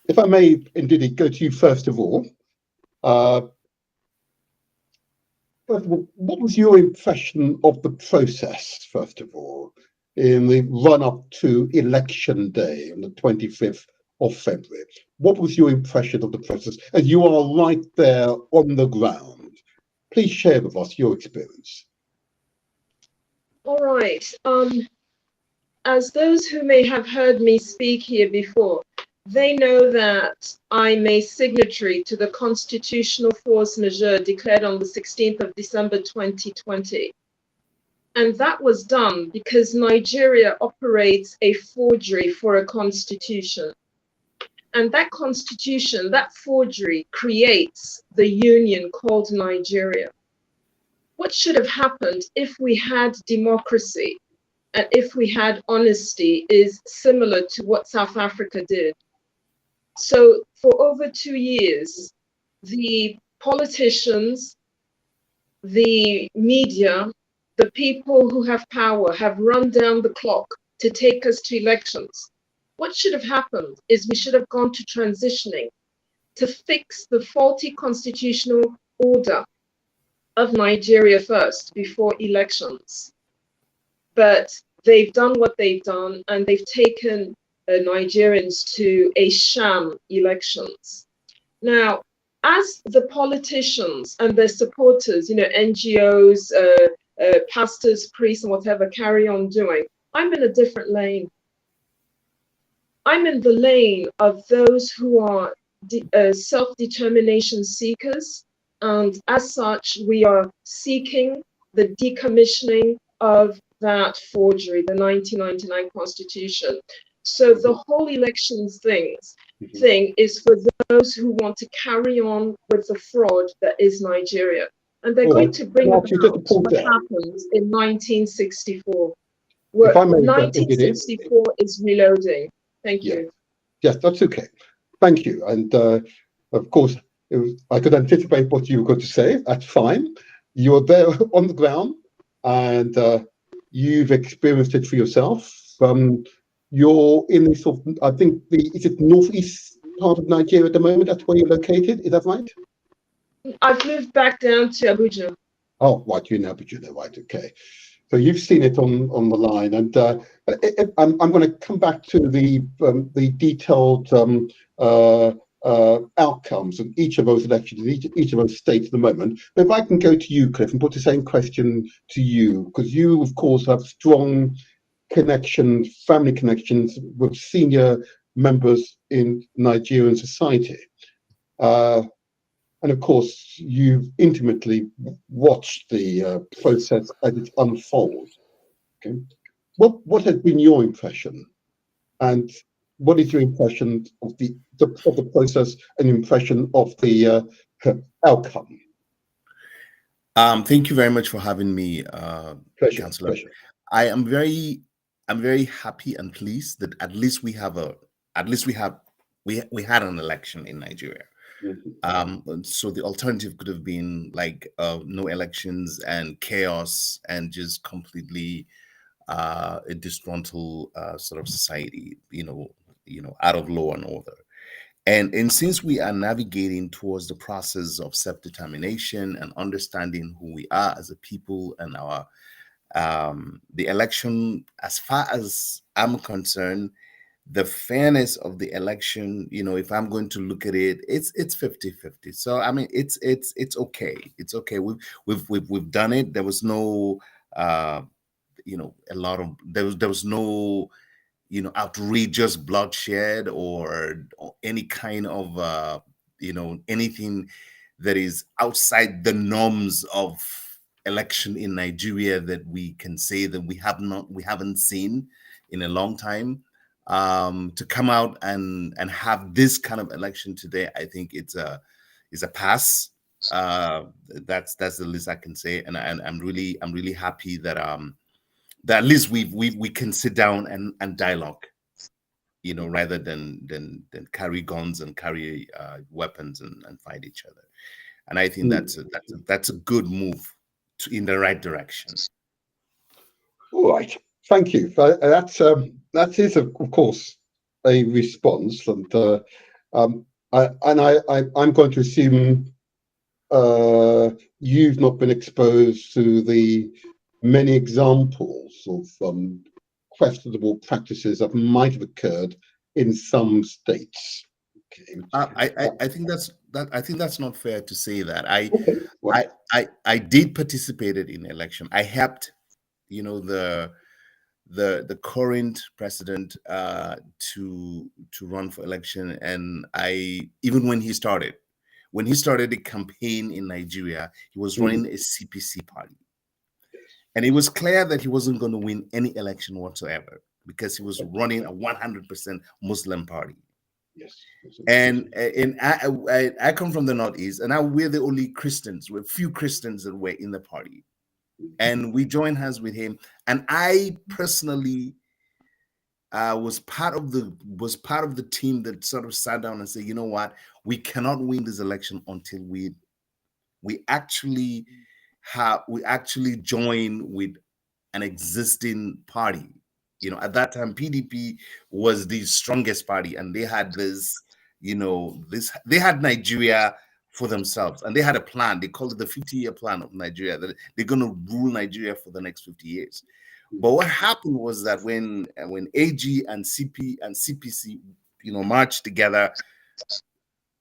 If I may, indeed, go to you first of all. First of all, what was your impression of the process, first of all, in the run-up to election day on the 25th of February? What was your impression of the process? And you are right there on the ground. Please share with us your experience. All right. As those who may have heard me speak here before, they know that I'm a signatory to the constitutional force majeure declared on the 16th of December 2020. And that was done because Nigeria operates a forgery for a constitution. And that constitution, that forgery, creates the union called Nigeria. What should have happened if we had democracy and if we had honesty is similar to what South Africa did. So for over 2 years, the politicians, the media, the people who have power have run down the clock to take us to elections. What should have happened is we should have gone to transitioning to fix the faulty constitutional order of Nigeria first before elections. But they've done what they've done, and they've taken Nigerians to a sham elections. Now, as the politicians and their supporters, NGOs, pastors, priests, and whatever carry on doing, I'm in a different lane. I'm in the lane of those who are self-determination seekers, and as such, we are seeking the decommissioning of that forgery, the 1999 Constitution. So the whole elections thing is for those who want to carry on with the fraud that is Nigeria. And they're going to bring about what happened in 1964. 1964 is reloading. Thank you. Yes, that's okay. Thank you. And of course, I could anticipate what you were going to say. That's fine. You're there on the ground, and you've experienced it for yourself. you're in the sort of, I think, is it northeast part of Nigeria at the moment? That's where you're located. Is that right? I've moved back down to Abuja. Oh, right, you're in Abuja, right? Okay. So you've seen it on the line, and I'm going to come back to the detailed outcomes of each of those elections in each of those states at the moment. But if I can go to you, Cliff, and put the same question to you, because you, of course, have strong connections, family connections with senior members in Nigerian society. And of course, you've intimately watched the process as it unfolds. Okay, what has been your impression, and what is your impression of the process and impression of the outcome? Thank you very much for having me, Pleasure, Councillor. pleasure. I'm very happy and pleased that at least we had an election in Nigeria. So the alternative could have been like no elections and chaos and just completely a disgruntled sort of society, out of law and order. And since we are navigating towards the process of self-determination and understanding who we are as a people and our the election, as far as I'm concerned, the fairness of the election, if I'm going to look at it, it's 50-50. So I mean, it's okay. It's okay. We've done it. There was no a lot of there was no outrageous bloodshed or any kind of anything that is outside the norms of election in Nigeria that we can say that we haven't seen in a long time. To come out and have this kind of election today, I think it's a pass. That's the least I can say, and I'm really happy that that at least we can sit down and dialogue, rather than carry guns and carry weapons and fight each other. And I think that's a good move in the right direction. All right, thank you. That is, of course, a response, and I'm going to assume you've not been exposed to the many examples of questionable practices that might have occurred in some states. Okay. I think that's not fair to say that. Okay. Well, I did participate in election. I helped, the current president to run for election, and even when he started the campaign in Nigeria, he was running a CPC party. And it was clear that he wasn't going to win any election whatsoever because he was running a 100% Muslim party. yes. And I come from the Northeast, and we're the only Christians. We're few Christians that were in the party. And we joined hands with him. And I personally was part of the team that sort of sat down and said, you know what, we cannot win this election until we actually join with an existing party. At that time, PDP was the strongest party, and they had they had Nigeria for themselves, and they had a plan. They called it the 50-year plan of Nigeria, that they're going to rule Nigeria for the next 50 years. But what happened was that when AG and CP and CPC, marched together,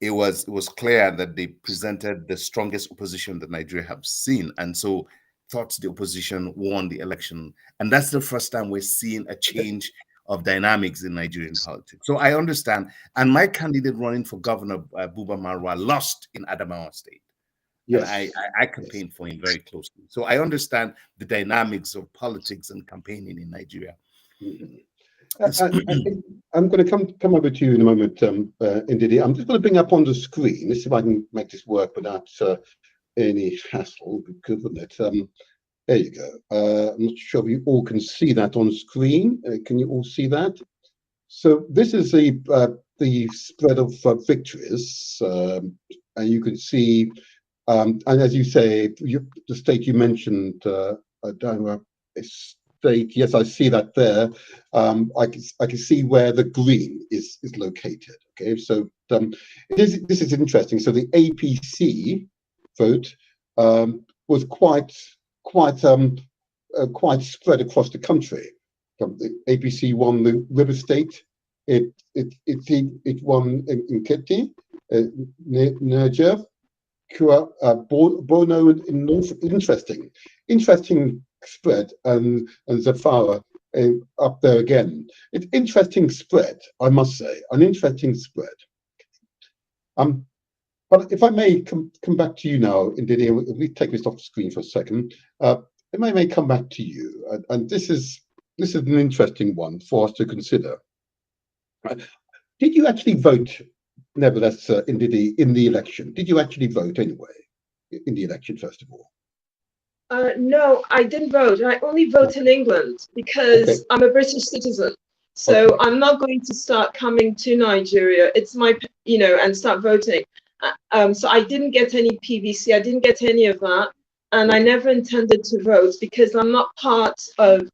it was clear that they presented the strongest opposition that Nigeria have seen, and so thought the opposition won the election. And that's the first time we're seeing a change of dynamics in Nigerian politics. So I understand. And my candidate running for governor, Buba Marwa, lost in Adamawa State. Yes. And I campaigned for him very closely. So I understand the dynamics of politics and campaigning in Nigeria. I'm going to come over to you in a moment, Ndidi. I'm just going to bring up on the screen. Let's see if I can make this work without any hassle. Because of it. There you go. I'm not sure if you all can see that on screen. Can you all see that? So this is the spread of victories, and you can see, and as you say, the state you mentioned, Danwa, is state. Yes, I see that there. I can see where the green is located. Okay, so this is interesting. So the APC vote was quite spread across the country. The APC won the River State. It won in Keti, Niger, Bono in North. Interesting spread, and Zafara up there again. It's interesting spread, I must say, an interesting spread. But if I may come back to you now, indeed, if we take this off the screen for a second, if I may come back to you, and this is an interesting one for us to consider. Did you actually vote, nevertheless, in the election? Did you actually vote anyway in the election, first of all? No, I didn't vote. I only vote in England because I'm a British citizen. So I'm not going to start coming to Nigeria. It's my, and start voting. So I didn't get any PVC. I didn't get any of that. And I never intended to vote because I'm not part of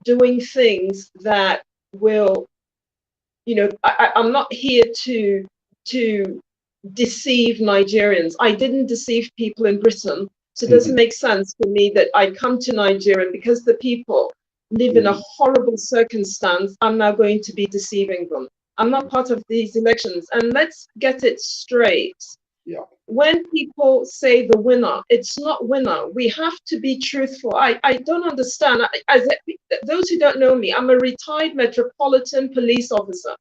doing things that will, I'm not here to deceive Nigerians. I didn't deceive people in Britain. So it doesn't make sense for me that I come to Nigeria because the people live in a horrible circumstance. I'm now going to be deceiving them. I'm not part of these elections. And let's get it straight. Yeah. When people say the winner, it's not winner. We have to be truthful. I don't understand. Those who don't know me, I'm a retired Metropolitan Police officer.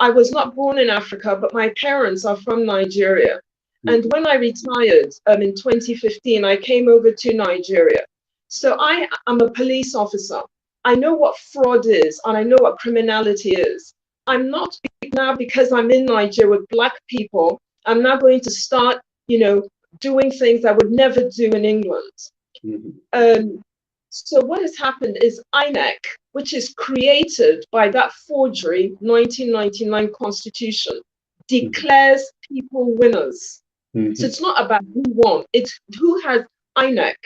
I was not born in Africa, but my parents are from Nigeria. And when I retired in 2015, I came over to Nigeria. So I am a police officer. I know what fraud is, and I know what criminality is. I'm not now, because I'm in Nigeria with Black people, I'm now going to start, doing things I would never do in England. So what has happened is INEC, which is created by that forgery 1999 constitution, declares people winners. So it's not about who won, it's who has INEC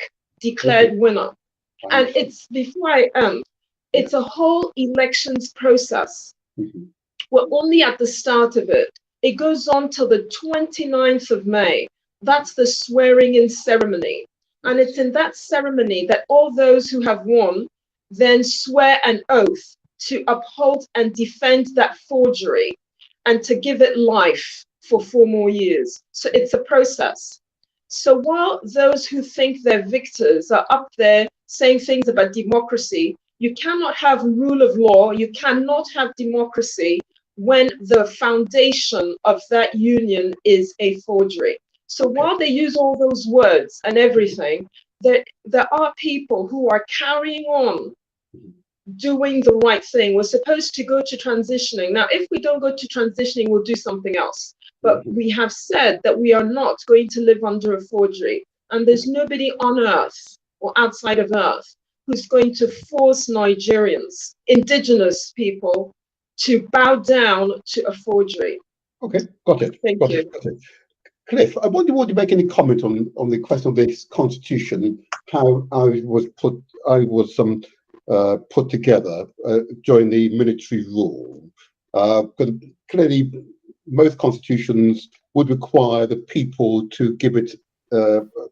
declared winner. And it's, before I end, it's a whole elections process. We're only at the start of it. It goes on till the 29th of May. That's the swearing in ceremony. And it's in that ceremony that all those who have won then swear an oath to uphold and defend that forgery and to give it life for 4 more years. So it's a process. So while those who think they're victors are up there saying things about democracy, you cannot have rule of law, you cannot have democracy when the foundation of that union is a forgery. So while they use all those words and everything, there are people who are carrying on doing the right thing. We're supposed to go to transitioning. Now, if we don't go to transitioning, we'll do something else. But we have said that we are not going to live under a forgery. And there's nobody on earth or outside of earth who's going to force Nigerians, indigenous people, to bow down to a forgery. Okay, got it. Thank you. Got it. Cliff, I wonder, would you make any comment on the question of this constitution, how it was put together during the military rule? Because clearly, most constitutions would require the people to give it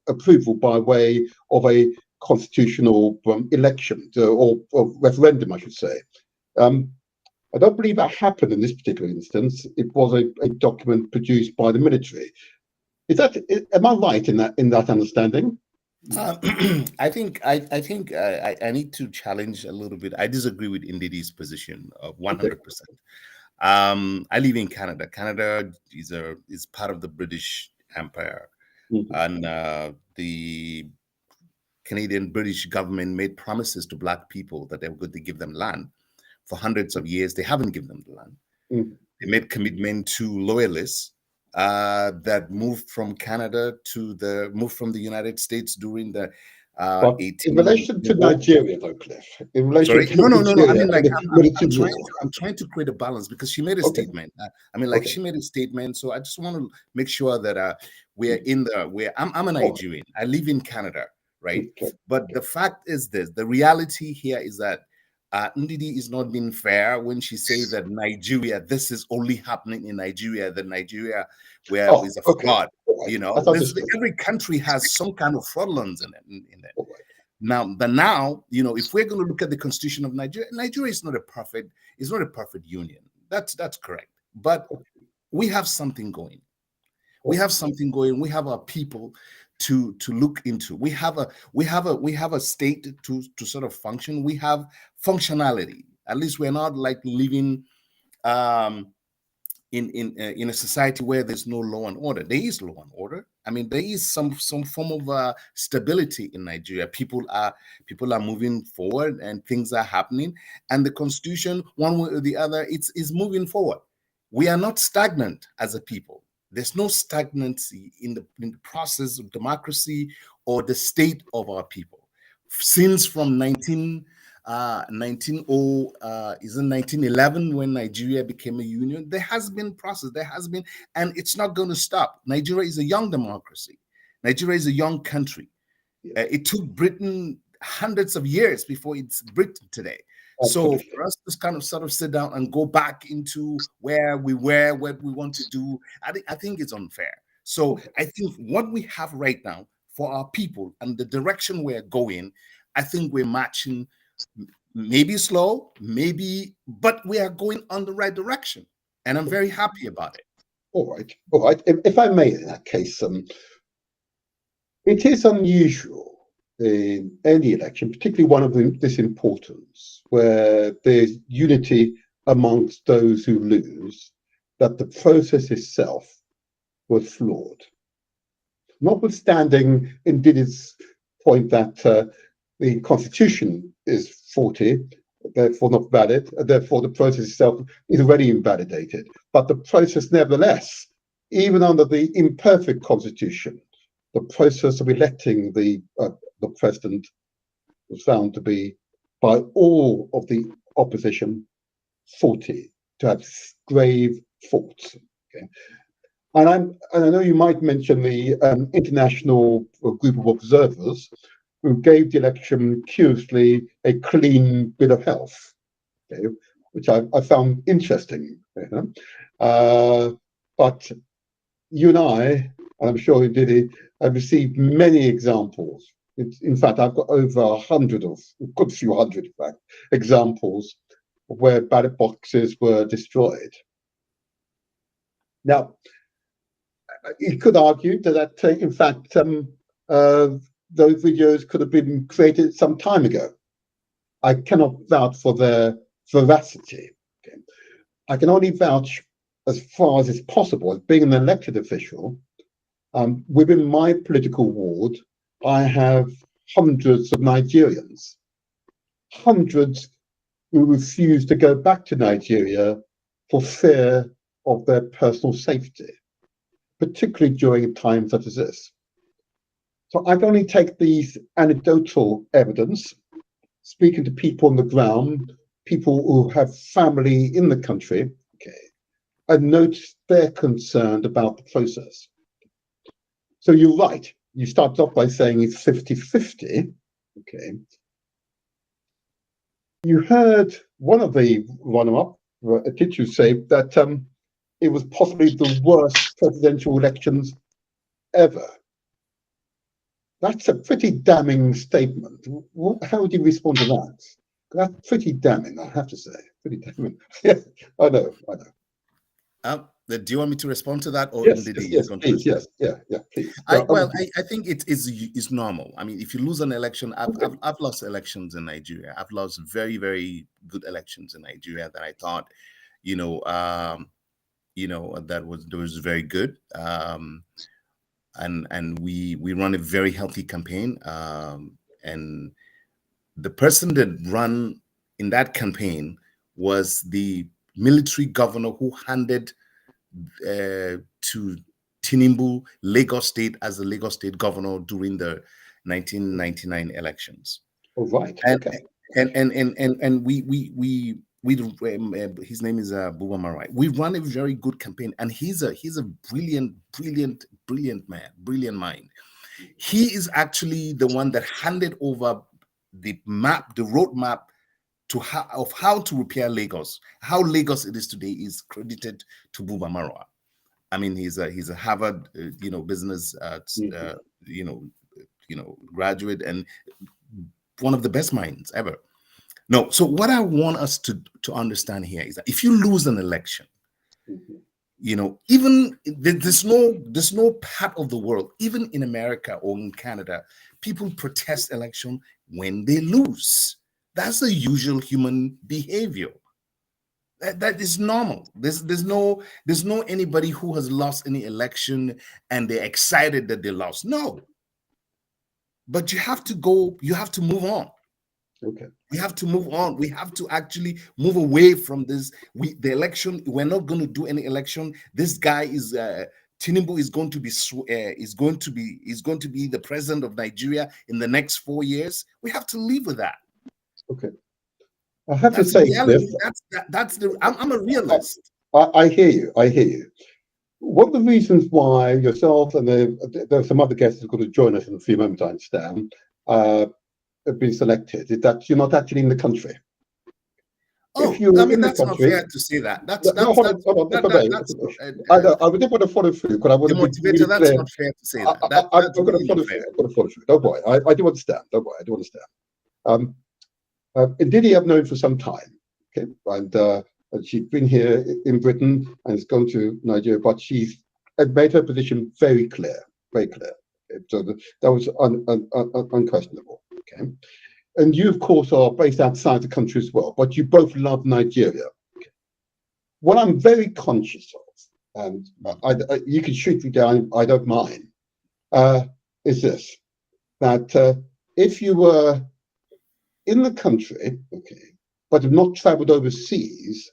approval by way of a constitutional election or referendum, I should say. I don't believe that happened in this particular instance. It was a document produced by the military. Am I right in that understanding? I think I need to challenge a little bit. I disagree with Ndidi's position of 100%. I live in Canada. Canada is part of the British Empire, and the Canadian British government made promises to Black people that they were going to give them land. For hundreds of years, they haven't given them the land. They made commitment to loyalists that moved from Canada moved from the United States during the in relation to Nigeria, though, Cliff. In relation to no. I mean, like, Nigeria, I'm trying to create a balance because she made a statement. She made a statement. So I just want to make sure that we're I'm a Nigerian. I live in Canada, right? Okay. But the fact is this: the reality here is that Ndidi is not being fair when she says that Nigeria, this is only happening in Nigeria, that Nigeria where Oh, is a okay. fraud. All right. You know, That's understood. every country has some kind of fraudulence in it. All right. Now, you know, if we're going to look at the constitution of Nigeria, Nigeria is not a perfect, it's not a perfect union. That's correct. But we have something going. We have something going. We have our people to look into. We have a state to sort of function. We have functionality. At least we're not like living um in a society where there's no law and order. There is law and order. I mean, there is some form of stability in Nigeria. People are moving forward and things are happening, and the constitution, one way or the other, it's is moving forward. We are not stagnant as a people. There's no stagnancy in the process of democracy or the state of our people. Since from 1911 when Nigeria became a union, there has been process, there has been, and it's not going to stop. Nigeria is a young democracy. Nigeria is a young country. It took Britain hundreds of years before it's Britain today. So Absolutely. for us to kind of sort of sit down and go back into where we were, what we want to do, I think it's unfair. So I think what we have right now for our people and the direction we're going, I think we're matching, maybe slow, maybe, but we are going on the right direction. And I'm very happy about it. All right. All right. If I may, in that case, it is unusual in any election, particularly one of this importance, where there's unity amongst those who lose, that the process itself was flawed. Notwithstanding Ndidi's point that the constitution is faulty, therefore not valid, therefore the process itself is already invalidated. But the process, nevertheless, even under the imperfect constitution, the process of electing the president was found to be, by all of the opposition, faulty, to have grave faults. Okay? And I know you might mention the international group of observers who gave the election curiously a clean bill of health, okay, which I found interesting. You know? But you and I'm sure you did it, have received many examples. In fact, I've got over 100 of, a good few hundred, in fact, examples where ballot boxes were destroyed. Now, you could argue that in fact, those videos could have been created some time ago. I cannot vouch for their veracity. Okay? I can only vouch as far as is possible, as being an elected official. Within my political ward, I have hundreds of Nigerians, hundreds who refuse to go back to Nigeria for fear of their personal safety, particularly during times such as this. So I can only take these anecdotal evidence, speaking to people on the ground, people who have family in the country, okay, and note they're concerned about the process. So you're right. You started off by saying it's 50-50. Okay. You heard one of the runner-up, Atichu, say that it was possibly the worst presidential elections ever. That's a pretty damning statement. How would you respond to that? That's pretty damning, I have to say. Pretty damning. Yeah, I know. Do you want me to respond to that, or Yes, Ndidi yes, is going please, to respond? yeah, please. I think it's normal. I mean, if you lose an election, I've lost elections in Nigeria. I've lost very, very good elections in Nigeria that I thought, that was very good. And we run a very healthy campaign. And the person that ran in that campaign was the military governor who handed to Tinubu Lagos State as the Lagos State governor during the 1999 elections. Oh, right. And Okay. and we his name is Buba Marai. We run a very good campaign, and he's a brilliant man, brilliant mind. He is actually the one that handed over the map, the roadmap of how to repair Lagos. How Lagos it is today is credited to Buba Marwa. I mean, he's a Harvard, business, graduate and one of the best minds ever. No, so what I want us to understand here is that if you lose an election, even there's no part of the world, even in America or in Canada, people protest election when they lose. That's the usual human behavior. That is normal. There's no anybody who has lost any election and they're excited that they lost. No. But you have to move on. Okay. We have to move on. We have to actually move away from this. The election, we're not going to do any election. This guy is Tinubu is going to be the president of Nigeria in the next 4 years. We have to live with that. Okay. I have to say, reality. I'm a realist. I hear you. I hear you. One of the reasons why yourself and there are some other guests who are going to join us in a few moments, I understand, have been selected is that you're not actually in the country. Oh, if you're in the that's country, not fair to say that. I would want to follow through, but I want to be really that's clear. not fair to say that. I'm going to follow through. I'm going to follow through. Don't worry. I do understand. Don't worry. I do understand. Ndidi I've known for some time. Okay, and she's been here in Britain and has gone to Nigeria, but she's made her position very clear, very clear. Okay? So that was unquestionable. Okay, and you, of course, are based outside the country as well, but you both love Nigeria. Okay. What I'm very conscious of, and you can shoot me down, I don't mind, is this: that if you were in the country, okay, but have not travelled overseas,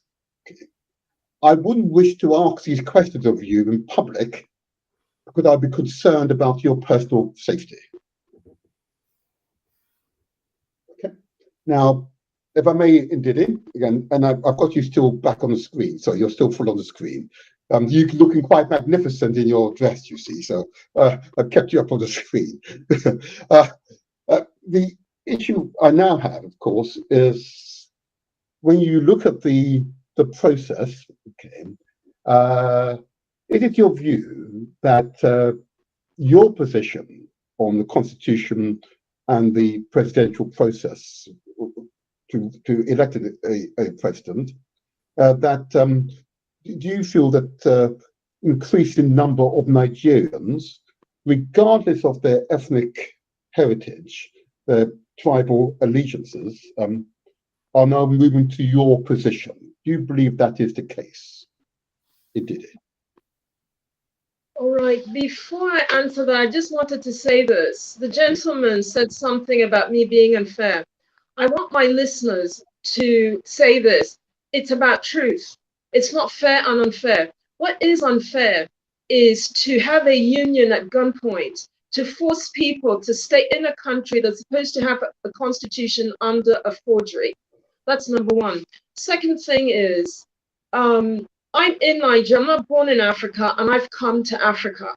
okay, I wouldn't wish to ask these questions of you in public because I'd be concerned about your personal safety. Okay. Now, if I may, Ndidi, again, and I've got you still back on the screen, so you're still full on the screen. You're looking quite magnificent in your dress, you see, so I've kept you up on the screen. The issue I now have, of course, is when you look at the process, okay, is it your view that your position on the constitution and the presidential process to elect a president, do you feel that increasing number of Nigerians, regardless of their ethnic heritage, their tribal allegiances, are now moving to your position? Do you believe that is the case? Indeed. All right, before I answer that, I just wanted to say this. The gentleman said something about me being unfair. I want my listeners to say this. It's about truth. It's not fair and unfair. What is unfair is to have a union at gunpoint, to force people to stay in a country that's supposed to have a constitution under a forgery. That's number one. Second thing is, I'm in Nigeria, I'm not born in Africa, and I've come to Africa.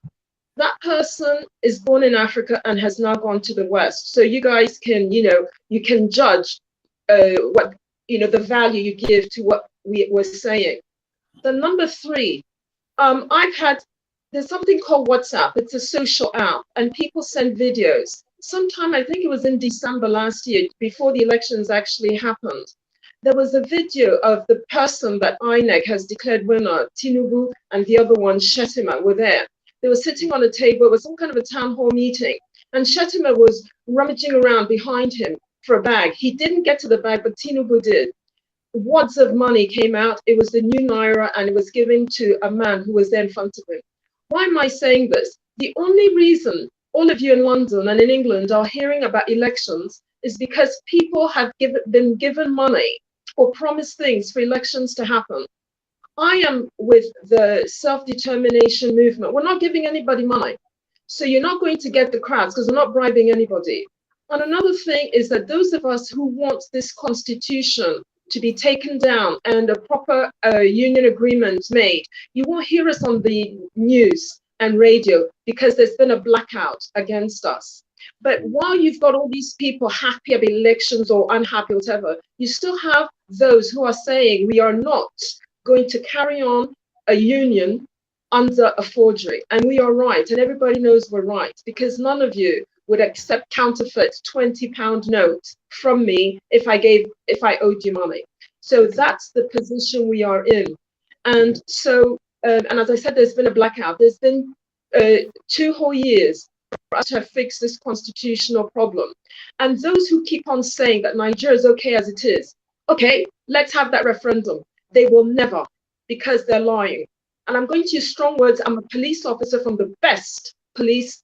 That person is born in Africa and has now gone to the West. So you guys can, you can judge what, the value you give to what we were saying. The number three, there's something called WhatsApp. It's a social app, and people send videos. Sometime, I think it was in December last year, before the elections actually happened, there was a video of the person that INEC has declared winner, Tinubu, and the other one, Shetima, were there. They were sitting on a table. It was some kind of a town hall meeting, and Shetima was rummaging around behind him for a bag. He didn't get to the bag, but Tinubu did. Wads of money came out. It was the new Naira, and it was given to a man who was there in front of him. Why am I saying this? The only reason all of you in London and in England are hearing about elections is because people have been given money or promised things for elections to happen. I am with the self-determination movement. We're not giving anybody money. So you're not going to get the crowds because we're not bribing anybody. And another thing is that those of us who want this constitution to be taken down and a proper union agreement made, you won't hear us on the news and radio because there's been a blackout against us. But while you've got all these people happy about elections or unhappy, whatever, you still have those who are saying we are not going to carry on a union under a forgery. And we are right. And everybody knows we're right, because none of you would accept counterfeit £20 notes from me if I owed you money. So that's the position we are in. And so, and as I said, there's been a blackout. There's been 2 whole years for us to have fixed this constitutional problem. And those who keep on saying that Nigeria is okay as it is, okay, let's have that referendum. They will never, because they're lying. And I'm going to use strong words. I'm a police officer from the best police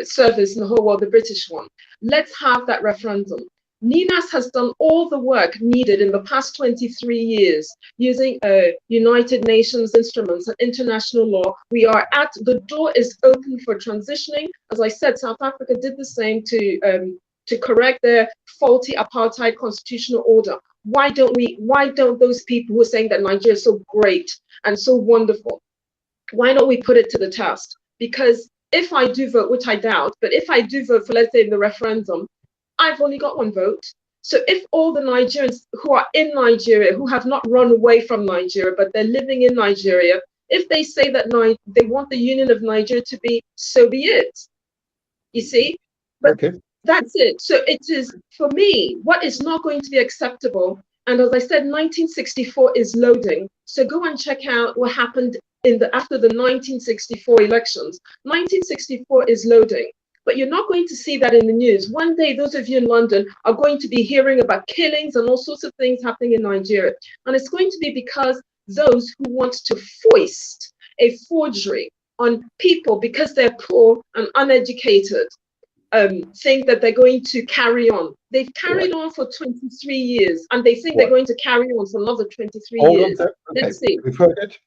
service in the whole world, the British one. Let's have that referendum. NINAS has done all the work needed in the past 23 years using United Nations instruments and international law. We are the door is open for transitioning. As I said, South Africa did the same to correct their faulty apartheid constitutional order. Why don't those people who are saying that Nigeria is so great and so wonderful, why don't we put it to the test? Because if I do vote, which I doubt, but if I do vote for, let's say, the referendum, I've only got 1 vote. So if all the Nigerians who are in Nigeria, who have not run away from Nigeria, but they're living in Nigeria, if they say that they want the Union of Nigeria to be, so be it. You see? But okay. That's it. So it is, for me, what is not going to be acceptable. And as I said, 1964 is loading. So go and check out what happened after the 1964 elections. 1964 is loading. But you're not going to see that in the news. One day, those of you in London are going to be hearing about killings and all sorts of things happening in Nigeria. And it's going to be because those who want to foist a forgery on people because they're poor and uneducated think that they're going to carry on. They've carried on for 23 years, and they think they're going to carry on for another 23 years. Okay. Let's see. We've heard it.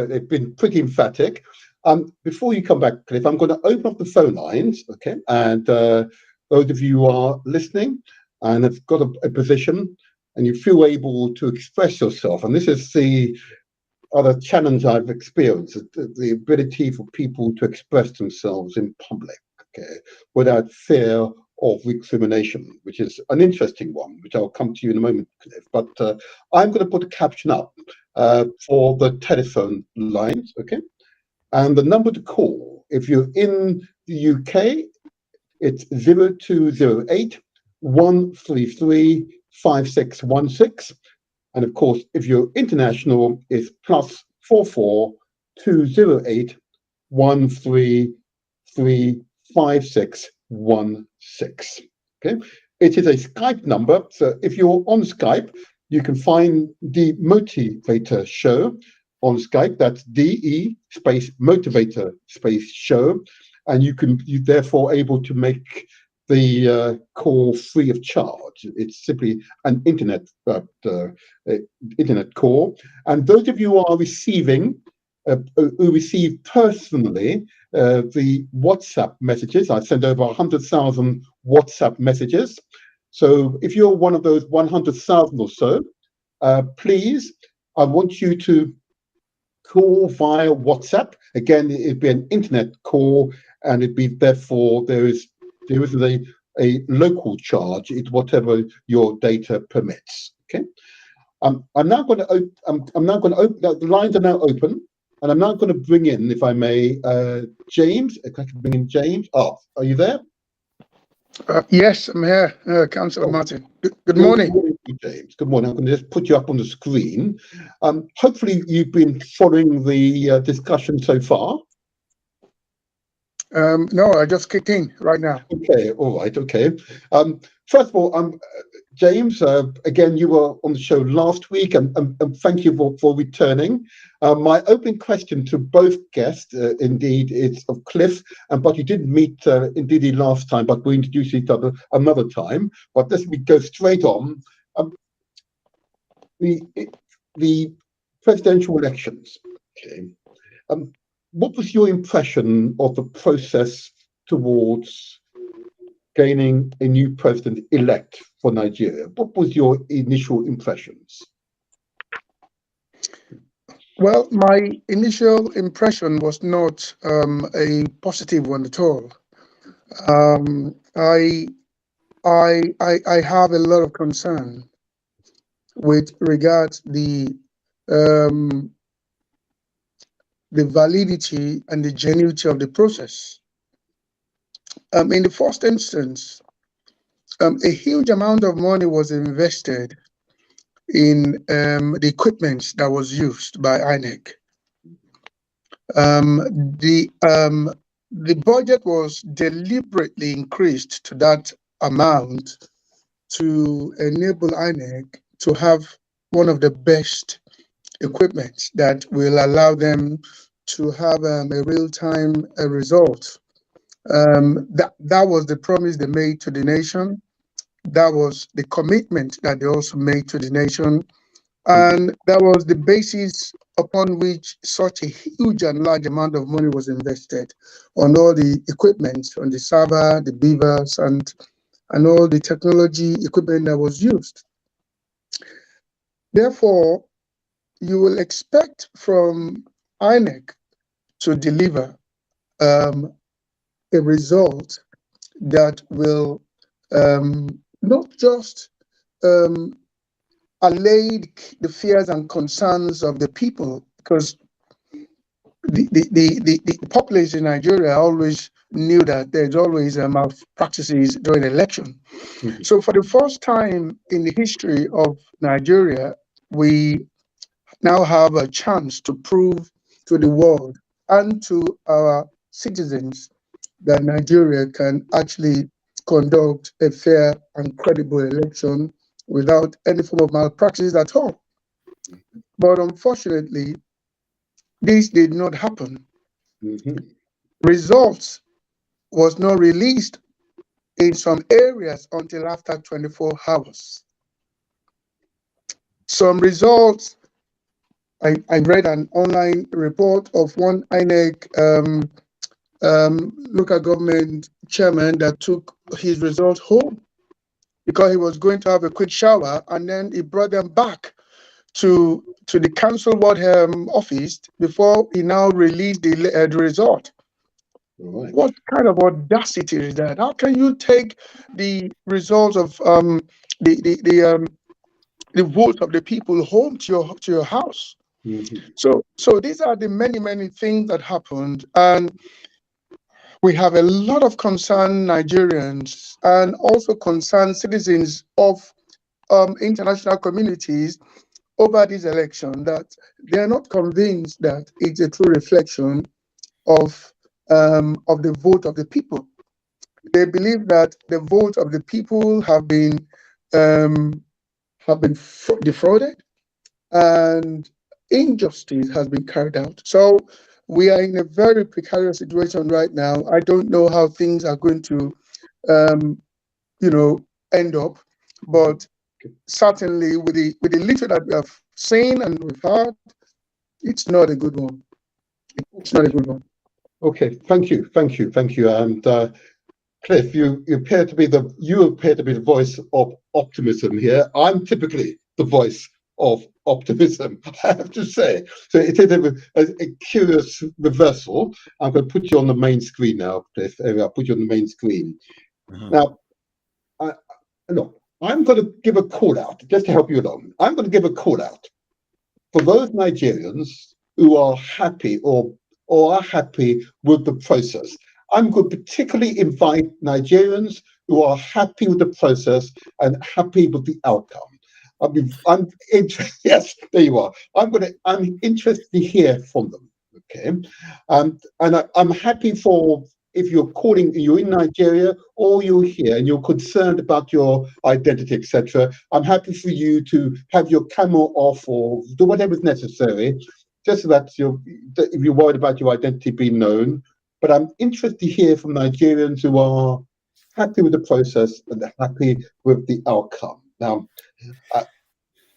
They've been pretty emphatic. Before you come back, Cliff, I'm going to open up the phone lines, okay? And those of you who are listening and have got a position and you feel able to express yourself, and this is the other challenge I've experienced, the ability for people to express themselves in public, okay, without fear of recrimination, which is an interesting one, which I'll come to you in a moment, Cliff. But I'm going to put a caption up for the telephone lines, okay? And the number to call, if you're in the UK, it's 0208 133 5616. And of course, if you're international, it's +44 208 133 5616. Okay, it is a Skype number. So if you're on Skype, you can find the Motivator Show on Skype. That's DE space Motivator space show. And you're therefore able to make the call free of charge. It's simply an internet call. And those of you who are receiving, who receive personally the WhatsApp messages, I send over 100,000 WhatsApp messages. So if you're one of those 100,000 or so, please, I want you to call via WhatsApp. Again, it'd be an internet call, and it'd be therefore there isn't a local charge. It's whatever your data permits. Okay. I'm now going to open. The lines are now open, and I'm now going to bring in, if I may, James. If I can bring in James. Oh, are you there? Yes, I'm here, Councillor Martin. Good morning. Good morning, James. Good morning. I'm going to just put you up on the screen. Hopefully, you've been following the discussion so far. No, I just kicked in right now. Okay, all right, okay. First of all, James, again, you were on the show last week, and thank you for returning. My opening question to both guests, indeed, is of Cliff, but you didn't meet Ndidi last time, but we'll introduce each other another time. But this we go straight on. The presidential elections. Okay. What was your impression of the process towards gaining a new president-elect for Nigeria? What was your initial impressions? Well, my initial impression was not a positive one at all. Um, I, I have a lot of concern with regards um, the validity and the genuinity of the process. In the first instance, a huge amount of money was invested in the equipment that was used by INEC. Um, the um, the budget was deliberately increased to that amount to enable INEC to have one of the best equipment that will allow them to have a real-time result. That was the promise they made to the nation. That was the commitment that they also made to the nation. And that was the basis upon which such a huge and large amount of money was invested on all the equipment, on the server, the beavers, and all the technology equipment that was used. Therefore, you will expect from INEC to deliver a result that will not just um, allay the fears and concerns of the people, because the populace in Nigeria always knew that there's always malpractices during election. So for the first time in the history of Nigeria, we now have a chance to prove to the world and to our citizens that Nigeria can actually conduct a fair and credible election without any form of malpractice at all. But unfortunately, this did not happen. Results was not released in some areas until after 24 hours. Some results, I read an online report of one INEC local government chairman that took his results home because he was going to have a quick shower, and then he brought them back to the council ward office before he now released the result. Right. What kind of audacity is that? How can you take the results of the vote of the people home to your house? So these are the many things that happened, and we have a lot of concerned Nigerians and also concerned citizens of international communities over this election, that they are not convinced that it's a true reflection of the vote of the people. They believe that the vote of the people have been defrauded and injustice has been carried out. So we are in a very precarious situation right now. I don't know how things are going to, end up, but certainly with the little that we have seen and we've heard, it's not a good one. It's not a good one. Okay, thank you. And Cliff, you appear to be the voice of optimism here. I'm typically the voice of optimism, I have to say. So it is a curious reversal. I'm going to put you on the main screen now, Cliff. I'll put you on the main screen. Now, I'm going to give a call out, just to help you along. I'm going to give a call out for those Nigerians who are happy or are happy with the process. I'm going to particularly invite Nigerians who are happy with the process and happy with the outcome. I'm interested. Yes, there you are. I'm interested to hear from them. Okay, and I'm happy for, if you're in Nigeria or you're here and you're concerned about your identity, etc. I'm happy for you to have your camera off or do whatever is necessary, just so that if you're worried about your identity being known. But I'm interested to hear from Nigerians who are happy with the process and happy with the outcome. Now,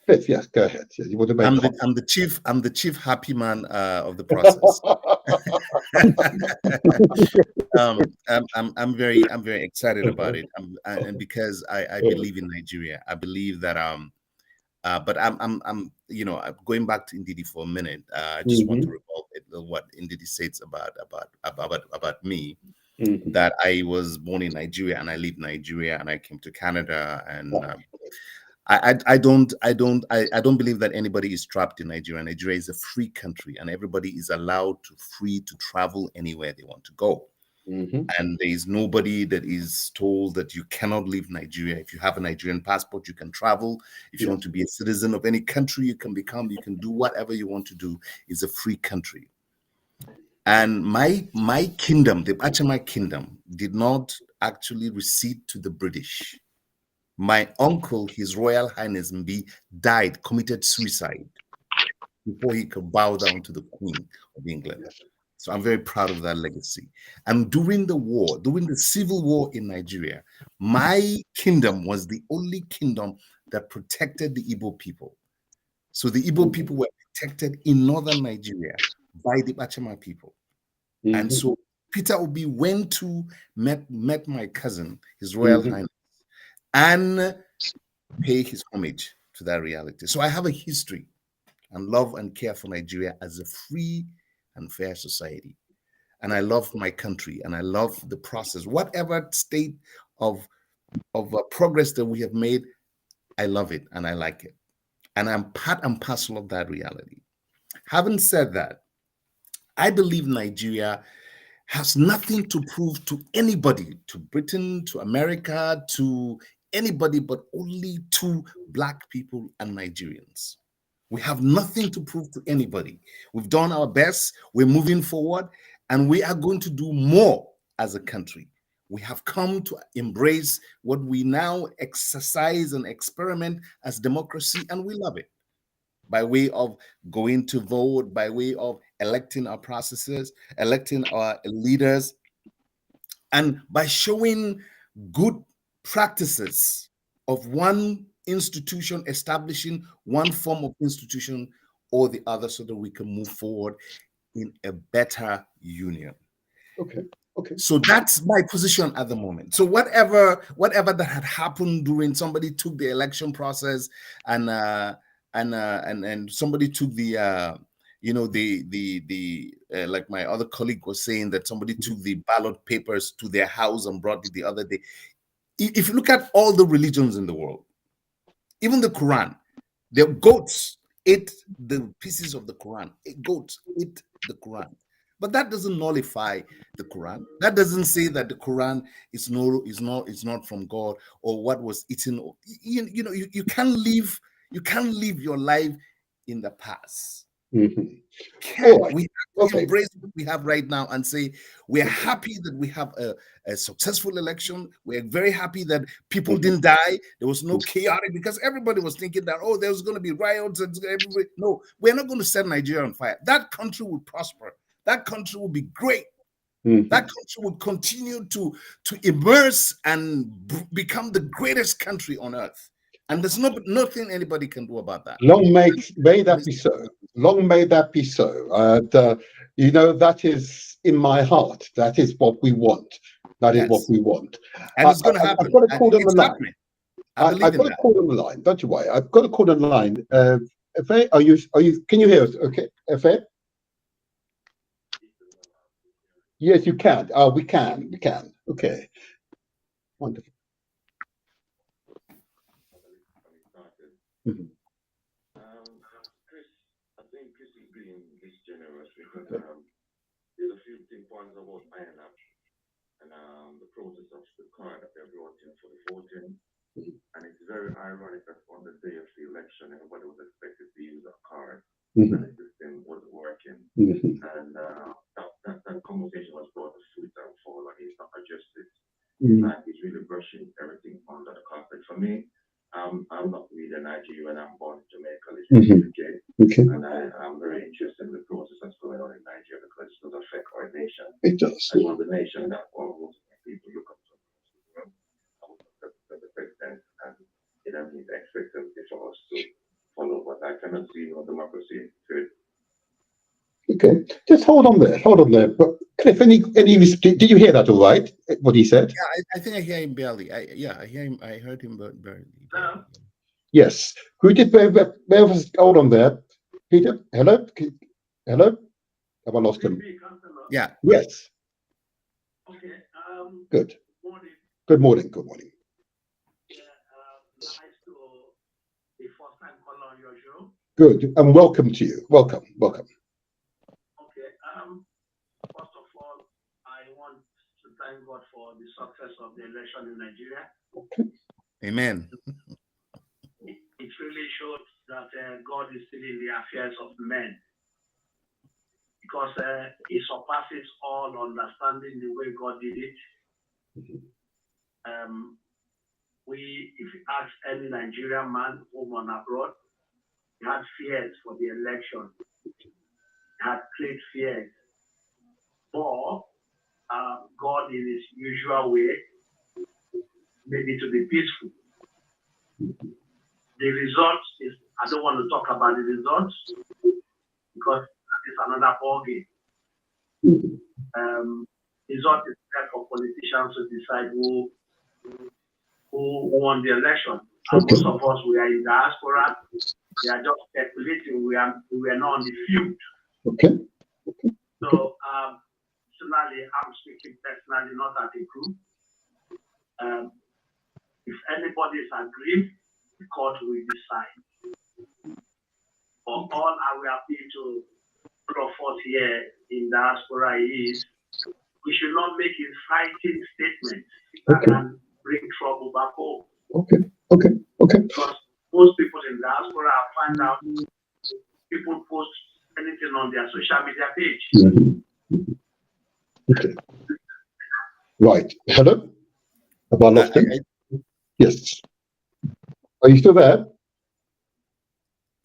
Cliff, yes, go ahead. Yeah, you want to make I'm the chief happy man of the process. I'm very excited about it. And because I believe in Nigeria. I believe that But I'm going back to Ndidi for a minute. I just want to recall what Ndidi says about me. That I was born in Nigeria and I leave Nigeria and I came to Canada, and I don't believe that anybody is trapped in Nigeria. Nigeria is a free country and everybody is allowed to travel anywhere they want to go. And there is nobody that is told that you cannot leave Nigeria. If you have a Nigerian passport, you can travel. If you want to be a citizen of any country, you can do whatever you want to do. It's a free country. And my kingdom, the Achama kingdom, did not actually recede to the British. My uncle, His Royal Highness Mbi, died, committed suicide before he could bow down to the Queen of England. So I'm very proud of that legacy. And during the civil war in Nigeria, my kingdom was the only kingdom that protected the Igbo people. So the Igbo people were protected in northern Nigeria by the Bachama people. And so Peter Obi went to met my cousin, His Royal Highness, and pay his homage to that reality. So I have a history and love and care for Nigeria as a free and fair society. And I love my country and I love the process. Whatever state of progress that we have made, I love it and I like it. And I'm part and parcel of that reality. Having said that, I believe Nigeria has nothing to prove to anybody, to Britain, to America, to anybody, but only to Black people and Nigerians. We have nothing to prove to anybody. We've done our best. We're moving forward, and we are going to do more as a country. We have come to embrace what we now exercise and experiment as democracy, and we love it. By way of going to vote, by way of electing our processes, electing our leaders, and by showing good practices of one institution, establishing one form of institution or the other so that we can move forward in a better union. Okay. So that's my position at the moment. So whatever that had happened during somebody took the election process and somebody took the like my other colleague was saying that somebody took the ballot papers to their house and brought it the other day. If you look at all the religions in the world, even the Quran, the goats ate the pieces of the Quran. Goats ate the Quran. But that doesn't nullify the Quran. That doesn't say that the Quran is not from God or what was eaten. You can't live your life in the past. We have to embrace what we have right now and say we're happy that we have a successful election. We're very happy that people didn't die. There was no chaotic, because everybody was thinking that, oh, there was going to be riots. No, we're not going to set Nigeria on fire. That country will prosper. That country will be great. That country will continue to immerse and become the greatest country on earth. And there's nothing anybody can do about that. Long may that be so. Long may that be so. And that is in my heart. That is what we want. That is what we want. And it's going to happen. I've got to call them the line. I've got to call them the line. Don't you worry. I've got to call them the line. Efe, are you? Can you hear us? Okay, Efe. Yes, you can. We can. Okay. Wonderful. Chris, I think Chris is being generous because there's a few big points about iron up and the process of the card that they brought in for the voting. And it's very ironic that on the day of the election, everybody was expected to use a card and the system wasn't working. And that conversation was brought to sweet and fall, and it's not adjusted. And he's really brushing everything under the carpet. For me, I'm not really a Nigerian. I'm born in Jamaica, living in the UK. And I'm very interested in the process that's going on in Nigeria because it does affect our nation. It does. As one of the nation that almost people look up to. The president, and it doesn't mean expectancy for us to follow, but I cannot see no democracy to. Okay, just hold on there. But Cliff, did you hear that all right? What he said? Yeah, I think I hear him barely. I hear him. I heard him barely. Yes. Who did hold on there? Peter, hello? Hello? Have I lost him? Yeah. Yes. Okay. Good. Morning. Good morning. Good morning. Nice to the first time caller on your show. Good. And welcome to you. Welcome. Welcome. Okay. First of all, I want to thank God for the success of the election in Nigeria. Okay. Amen. It really showed that God is still in the affairs of men, because it surpasses all understanding the way God did it. If you ask any Nigerian man, home and abroad, he had fears for the election. He had great fears. But God, in his usual way, made it to be peaceful. The result is, I don't want to talk about the results because that is another ballgame. Result is there for politicians to decide who won the election. And most of us, we are in diaspora. They are just speculating. We are not on the field. Okay. So, personally, I'm speaking personally, not as a group. If anybody is aggrieved, the court will decide. For all I will appeal to all of us here in diaspora is, we should not make inciting statements that can bring trouble back home. Okay. Because most people in diaspora find out people post anything on their social media page. Okay. Right. Hello? Have I lost him? Yes. Are you still there?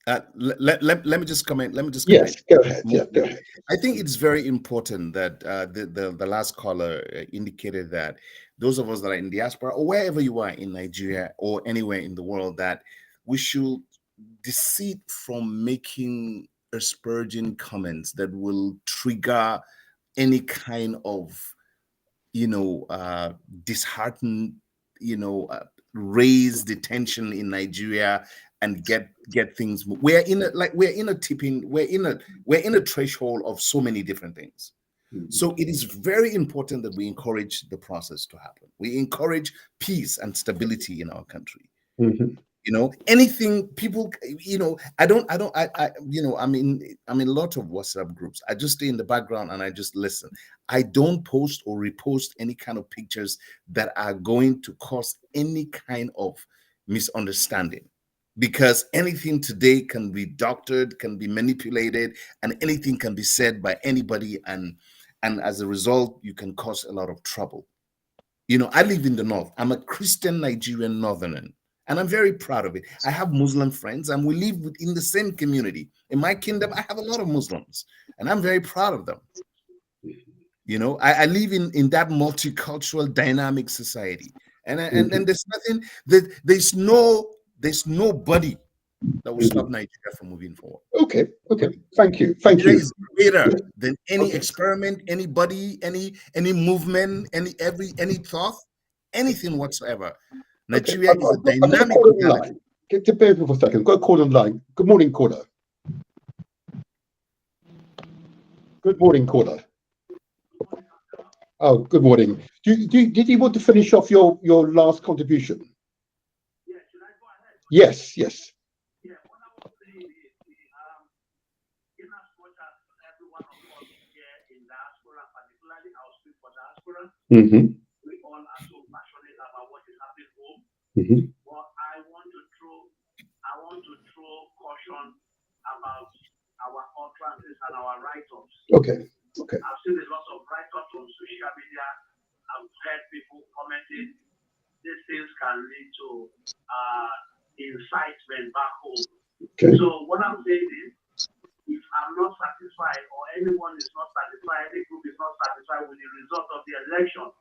Let me just comment. Yes, go ahead. Yeah, go ahead. I think it's very important that the last caller indicated that those of us that are in diaspora or wherever you are in Nigeria or anywhere in the world, that we should desist from making asperging comments that will trigger any kind of dishearten, raise the tension in Nigeria and get things moved. We're in a threshold of so many different things. So it is very important that we encourage the process to happen. We encourage peace and stability in our country. Anything people, I'm in a lot of WhatsApp groups. I just stay in the background and I just listen. I don't post or repost any kind of pictures that are going to cause any kind of misunderstanding, because anything today can be doctored, can be manipulated, and anything can be said by anybody, and as a result, you can cause a lot of trouble. I live in the north. I'm a Christian Nigerian northerner, and I'm very proud of it. I have Muslim friends, and we live in the same community. In my kingdom, I have a lot of Muslims, and I'm very proud of them. I live in that multicultural, dynamic society, and there's nothing that there's nobody that will stop Nigeria from moving forward. Okay. Thank you. Nigeria is greater than any experiment, anybody, any movement, any thought, anything whatsoever. Nigeria is a dynamic reality. Get to bear with me for a second. Got a call on line. Good morning, caller. Good morning, caller. Oh, good morning. Did you want to finish off your last contribution? Yeah, should I go ahead? Yes. Yeah, what I was saying is, in as much as every one of us here in diaspora, particularly our speak for diaspora, we all are so passionate about what is happening home. But I want to throw caution about our utterances and our write-ups. Okay. I've seen a lot of write-ups on social media. I've heard people commenting. These things can lead to incitement back home. Okay. So what I'm saying is, if I'm not satisfied or anyone is not satisfied, any group is not satisfied with the result of the election,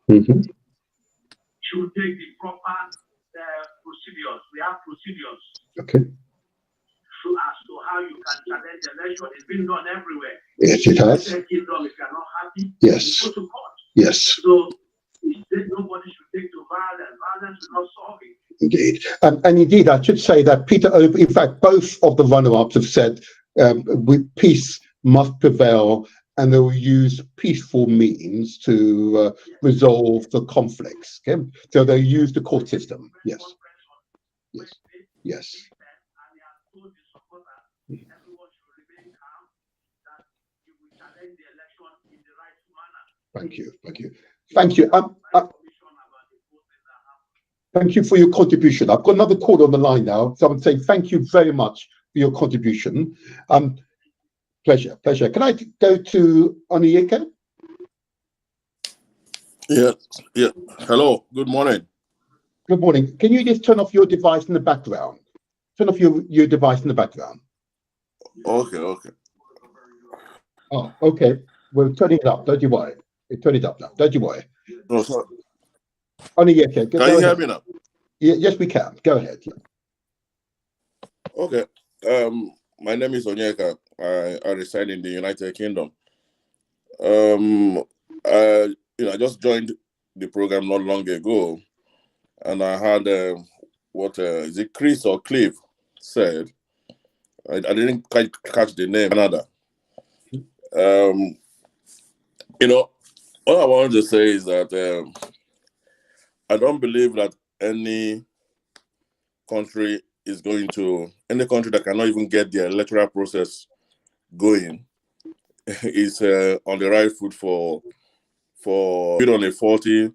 should take the proper procedures. We have procedures. Okay. So as to how you can challenge the election, it's been done everywhere. Yes, it has. Kingdom, if you're not happy, Yes. you go to court. Yes. So nobody should take to violence. Violence will not solve it. Indeed. And indeed, I should say that Peter Obi, in fact, both of the runner-ups have said peace must prevail and they will use peaceful means to resolve the conflicts. Okay? So they use the court system. Yes. Yes. Yes. Thank you. Thank you. Thank you. Thank you for your contribution. I've got another caller on the line now, so I'm saying thank you very much for your contribution. Pleasure, pleasure. Can I go to Onyeka? Yeah, yeah. Hello, good morning. Good morning. Can you just turn off your device in the background? Turn off your device in the background. Okay, okay. Oh, okay. We're turning it up. Don't you worry. Turn it up now. Don't you worry. No, sorry. Onyeka, Can you hear me now? Yeah, yes, we can. Go ahead. Okay. My name is Onyeka. I reside in the United Kingdom. I just joined the program not long ago, and I had what is it, Chris or Clive said. I didn't quite catch the name. Canada. All I wanted to say is that I don't believe that any country that cannot even get the electoral process going is on the right foot for build on a faulty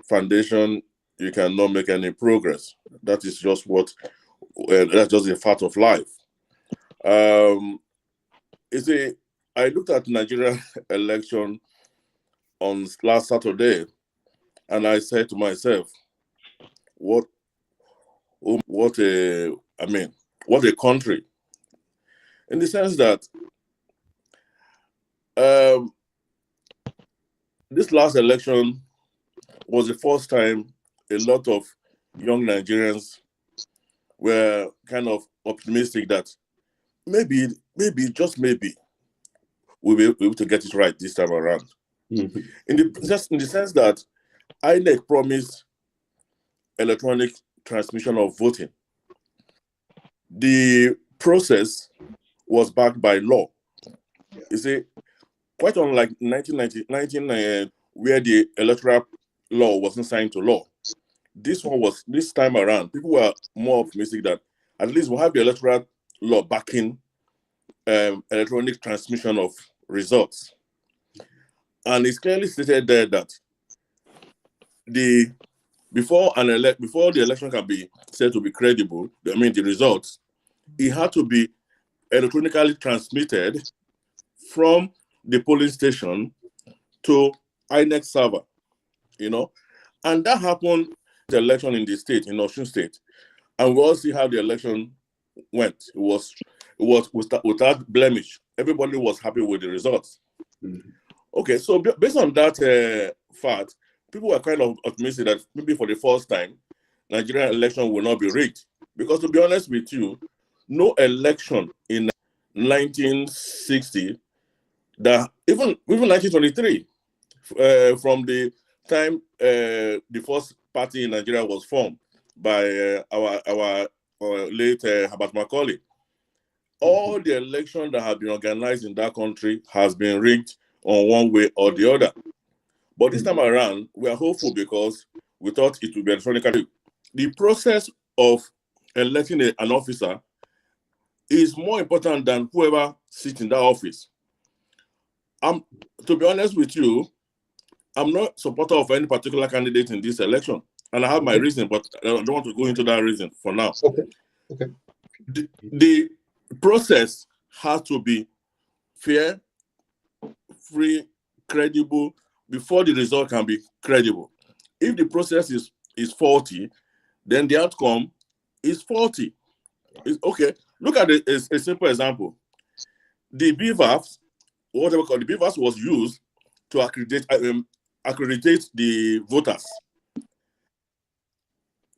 foundation. You cannot make any progress. That is just that's just a fact of life. I looked at Nigerian election on last Saturday, and I said to myself, what a country, in the sense that this last election was the first time a lot of young Nigerians were kind of optimistic that maybe, just maybe, we'll be able to get it right this time around. Mm-hmm. In the sense that INEC promised electronic transmission of voting. The process was backed by law. You see, quite unlike 1990, where the electoral law wasn't signed to law. This time around, people were more optimistic that at least we'll have the electoral law backing electronic transmission of results. And it's clearly stated there that before the election can be said to be credible, the results, it had to be electronically transmitted from the polling station to INEC server, and that happened the election in the state, in Osun State, and we all see how the election went. It was without blemish. Everybody was happy with the results. Mm-hmm. Okay, so based on that fact, people were kind of optimistic that maybe for the first time, Nigerian election will not be rigged. Because to be honest with you, no election in 1960, even 1923, from the time the first party in Nigeria was formed by our late Herbert Macaulay, all the elections that have been organized in that country has been rigged on one way or the other. But this time around, we are hopeful because we thought it would be electronically. The process of electing an officer is more important than whoever sits in that office. To be honest with you, I'm not supporter of any particular candidate in this election, and I have my reason, but I don't want to go into that reason for now. Okay. The process has to be fair, free, credible before the result can be credible. If the process is faulty, then the outcome is faulty. Okay, look at a simple example. The BVAS, the BVAS was used to accredit the voters.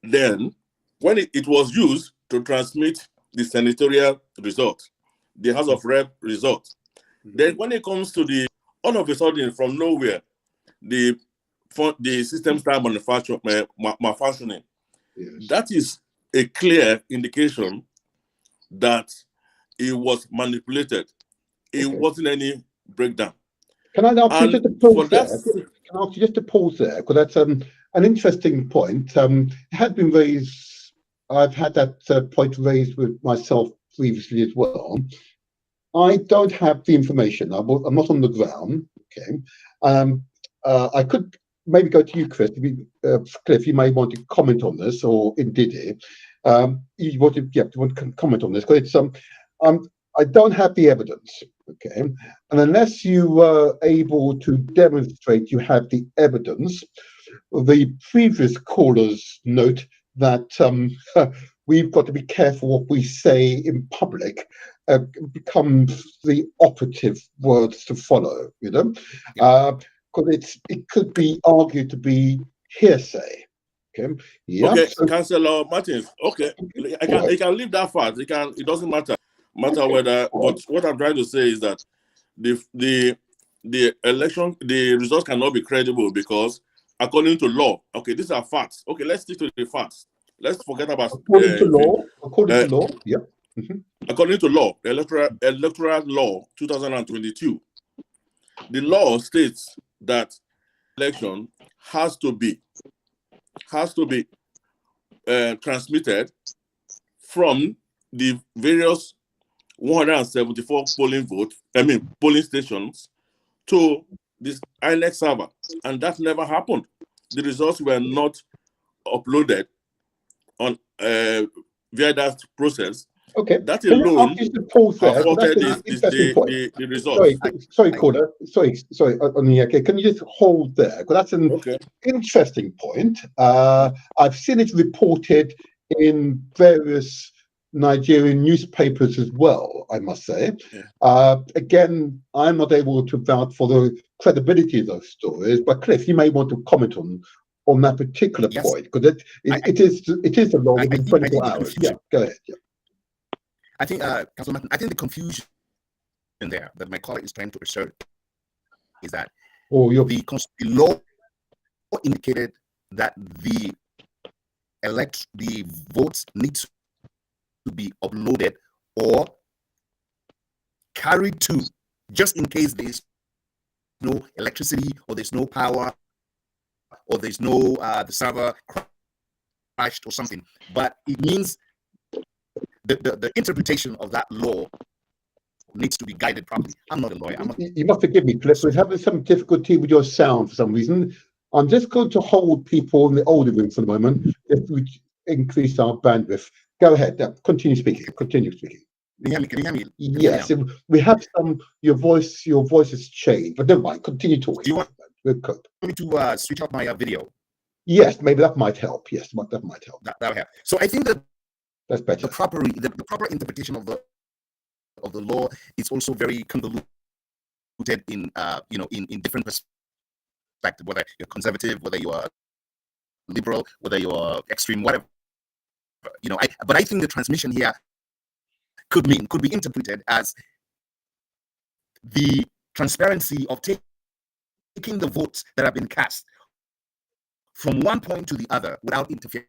Then, when it was used to transmit the senatorial result, the House of Rep result, then when it comes to all of a sudden, from nowhere, the system started malfunctioning. Yes. That is a clear indication that it was manipulated. It wasn't any breakdown. Can I ask you And just to for pause that, there? Can I ask you just to pause there? Because that's an interesting point. It had been raised. I've had that point raised with myself previously as well. I don't have the information. I'm not on the ground. Okay. I could maybe go to you, Chris. Cliff, you may want to comment on this, or Ndidi. You want to, yeah, you want to comment on this because it's I don't have the evidence. Okay, and unless you were able to demonstrate you have the evidence, the previous callers note that we've got to be careful what we say in public becomes the operative words to follow, you know, because it could be argued to be hearsay. Okay, yeah. okay, So, Councillor Martins, okay, I can leave that part. It doesn't matter whether, but what I'm trying to say is that the election, the results cannot be credible because according to law, okay, these are facts. Okay, let's stick to the facts. Let's forget about according to law, yeah. Mm-hmm. According to law, electoral law 2022, the law states that election has to be transmitted from the various 174 polling stations to this INEC server, and that never happened. The results were not uploaded on via that process. Okay. That Can I alone ask you to pause there? That's faulted an interesting point. the results. Sorry, caller. Sorry. Okay, can you just hold there? Because that's an interesting point. I've seen it reported in various Nigerian newspapers as well, I must say. Again, I'm not able to vouch for the credibility of those stories, but Cliff, you may want to comment on that particular point, because it is the law within 24 hours. Yeah, go ahead. Yeah. I think, Councilor Martin, I think the confusion there that my colleague is trying to assert is that the law indicated that the votes need to be uploaded or carried to, just in case there's no electricity or there's no power or there's no the server crashed or something. But it means the interpretation of that law needs to be guided properly. I'm not a lawyer. You must forgive me, Cliff. We're having some difficulty with your sound for some reason. I'm just going to hold people in the older room for the moment if we increase our bandwidth. Go ahead. Continue speaking. Continue speaking. Can you hear me? Yes, we have some. Your voice has changed, but never mind. Continue talking. Do you want me to switch off my video? Yes, maybe that might help. Yes, that might help. That'll help. So I think that that's better. The proper interpretation of the law is also very convoluted in in different perspectives, whether you're conservative, whether you are liberal, whether you're extreme, whatever. But I think the transmission here could be interpreted as the transparency of taking the votes that have been cast from one point to the other without interference.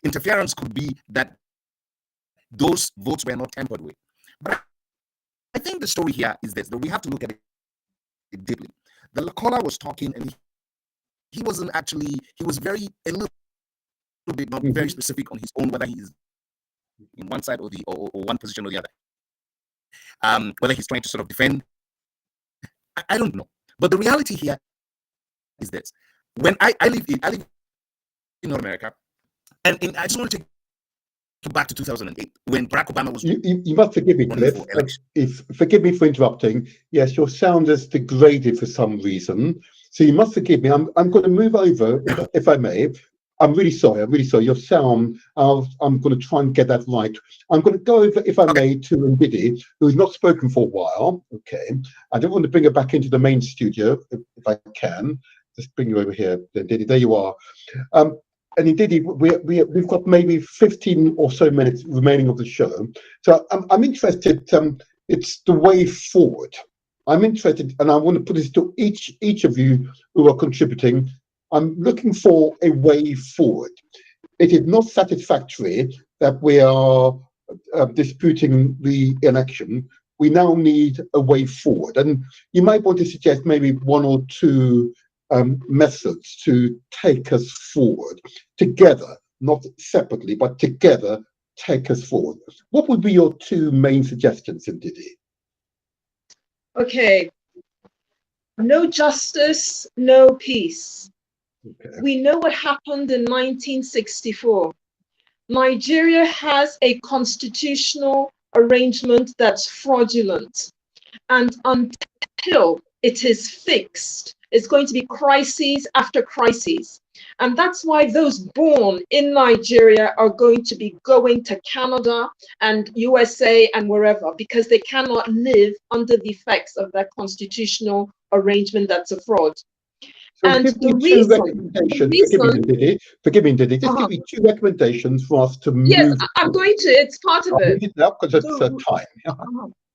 Interference could be that those votes were not tampered with. But I think the story here is this, that we have to look at it deeply. The caller was talking and he wasn't actually, he was a little bit not very specific on his own, whether he's in one side or one position or the other. Whether he's trying to sort of defend, I don't know. But the reality here is this. When I live in North America, and I just want to take you back to 2008 when Barack Obama was. You must forgive me, Cliff. Forgive me for interrupting. Yes, your sound has degraded for some reason, so you must forgive me. I'm going to move over, if I may. I'm really sorry. Your sound. I'm going to try and get that right. I'm going to go over, if I may, to Ndidi, who's not spoken for a while. Okay. I don't want to bring her back into the main studio, if I can. Just bring you over here, Ndidi. There you are. And indeed, we've got maybe 15 or so minutes remaining of the show. So I'm interested. It's the way forward. I'm interested, and I want to put this to each of you who are contributing. I'm looking for a way forward. it is not satisfactory that we are disputing the election. We now need a way forward. And you might want to suggest maybe one or two methods to take us forward together, not separately, but together take us forward. What would be your two main suggestions, Ndidi? Okay. No justice, no peace. Okay. We know what happened in 1964. Nigeria has a constitutional arrangement that's fraudulent. And until it is fixed, it's going to be crises after crises. And that's why those born in Nigeria are going to be going to Canada and USA and wherever, because they cannot live under the effects of that constitutional arrangement that's a fraud. So And give me the two reason, recommendations. Forgive me, Ndidi. Just give me two recommendations for us to yes, move. I'm going to, it's part of I'll it. read it now because it's time.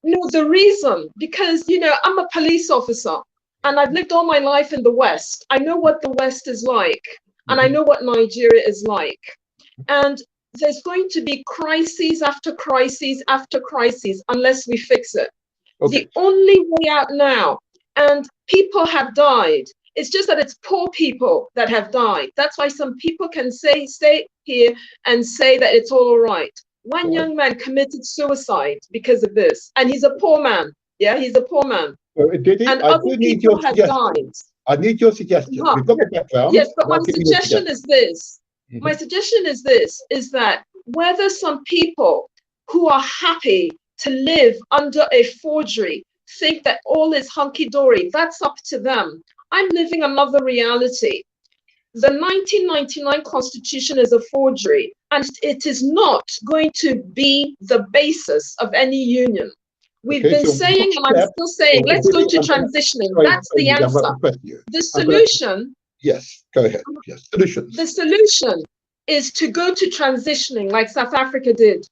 No, the reason, because, you know, I'm a police officer and I've lived all my life in the West. I know what the West is like, and I know what Nigeria is like. And there's going to be crises after crises after crises unless we fix it. Okay. The only way out now, and people have died, it's just that it's poor people that have died. That's why some people can stay here and say that it's all right. One young man committed suicide because of this, and he's a poor man. Yeah, he's a poor man. Ndidi, And I other do need people your have suggestion. died. I need your suggestion. We've got the background. Yes, but my I'll give you your suggestion is this. My suggestion is this, is that whether some people who are happy to live under a forgery think that all is hunky-dory, that's up to them. I'm living another reality. The 1999 Constitution is a forgery, and it is not going to be the basis of any union. We've been saying, and I'm still saying, let's go to transitioning. That's the answer. The solution. Yes, go ahead. Yes, solutions. The solution is to go to transitioning like South Africa did.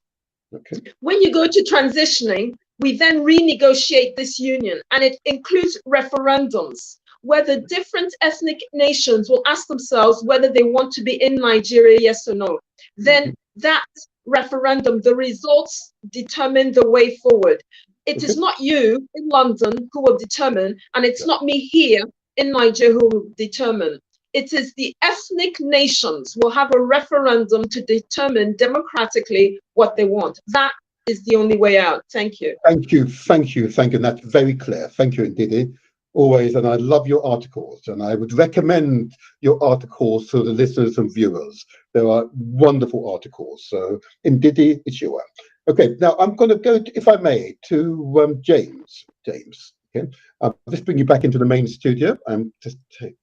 Okay. When you go to transitioning, we then renegotiate this union, and it includes referendums where the different ethnic nations will ask themselves whether they want to be in Nigeria, yes or no. Then that referendum, the results determine the way forward. It is not you in London who will determine, and it's not me here in Nigeria who will determine. It is the ethnic nations will have a referendum to determine democratically what they want. That is the only way out. Thank you. Thank you. Thank you. Thank you. And that's very clear. Thank you, Ndidi. Always. And I love your articles. And I would recommend your articles to the listeners and viewers. There are wonderful articles. So, Ndidi, it's your one. Okay. Now, I'm going to go, if I may, to James. James. Okay. I'll just bring you back into the main studio. I'm just take.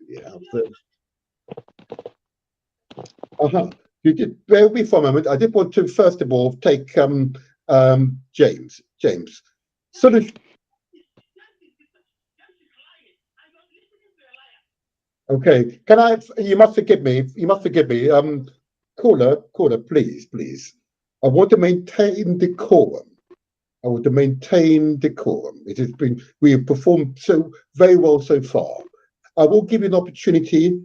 Yeah. You did bear with me for a moment. I did want to first of all take James. James. Sort of. Okay. Can I? You must forgive me. You must forgive me. Caller, please. I want to maintain decorum. I want to maintain decorum. It has been. We have performed so very well so far. I will give you an opportunity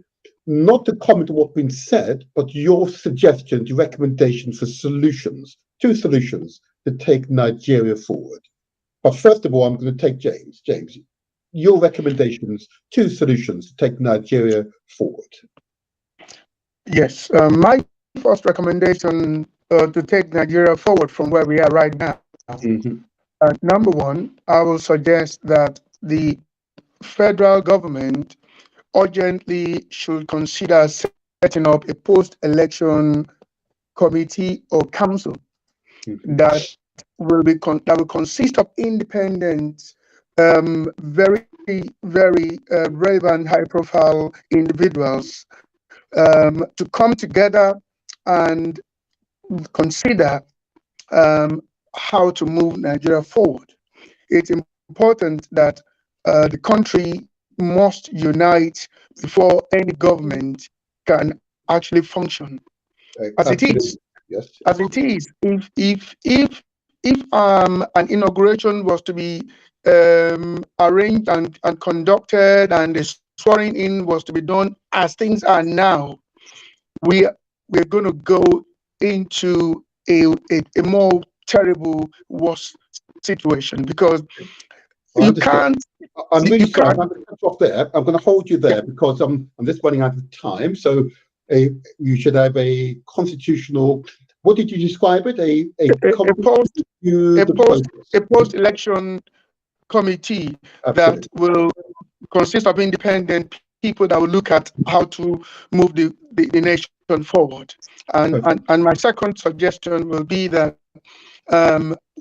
not to comment on what's been said, but your suggestions, your recommendations for solutions, two solutions to take Nigeria forward. But first of all, I'm going to take James. James, your recommendations, two solutions to take Nigeria forward. Yes, my first recommendation to take Nigeria forward from where we are right now. Number one, I will suggest that the federal government urgently should consider setting up a post-election committee or council that will consist of independent, very relevant, high-profile individuals to come together and consider how to move Nigeria forward. It's important that the country must unite before any government can actually function. As it is, yes. As it is, if an inauguration was to be arranged and conducted, and the swearing in was to be done as things are now, we we're going to go into a more terrible, worse situation, because you can't. I'm really sorry. I'm Can't. going to cut you off there. I'm going to hold you there because I'm just running out of time. So you should have a constitutional. What did you describe it? A post-election committee that will consist of independent people that will look at how to move the nation forward. And my second suggestion will be that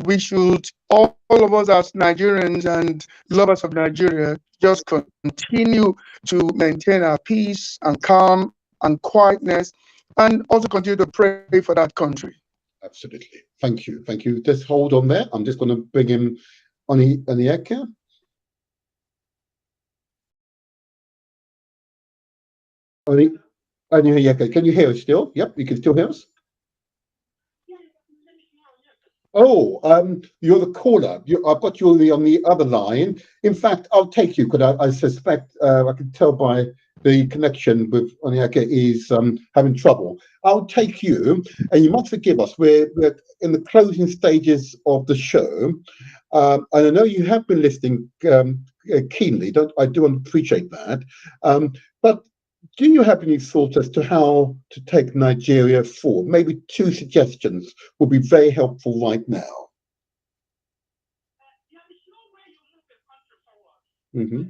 we should, all of us as Nigerians and lovers of Nigeria, just continue to maintain our peace and calm and quietness, and also continue to pray for that country. Absolutely. Thank you. Thank you. Just hold on there. I'm just going to bring in Onyeka. Onyeka, can you hear us still? Yep, you can still hear us. Oh, you're the caller. I've got you on the other line. In fact, I'll take you because I suspect I can tell by the connection with Onyeka is having trouble. I'll take you, and you must forgive us. We're in the closing stages of the show, and I know you have been listening keenly. I do appreciate that, but. Do you have any thoughts as to how to take Nigeria forward? Maybe 2 suggestions would be very helpful right now. Mm-hmm.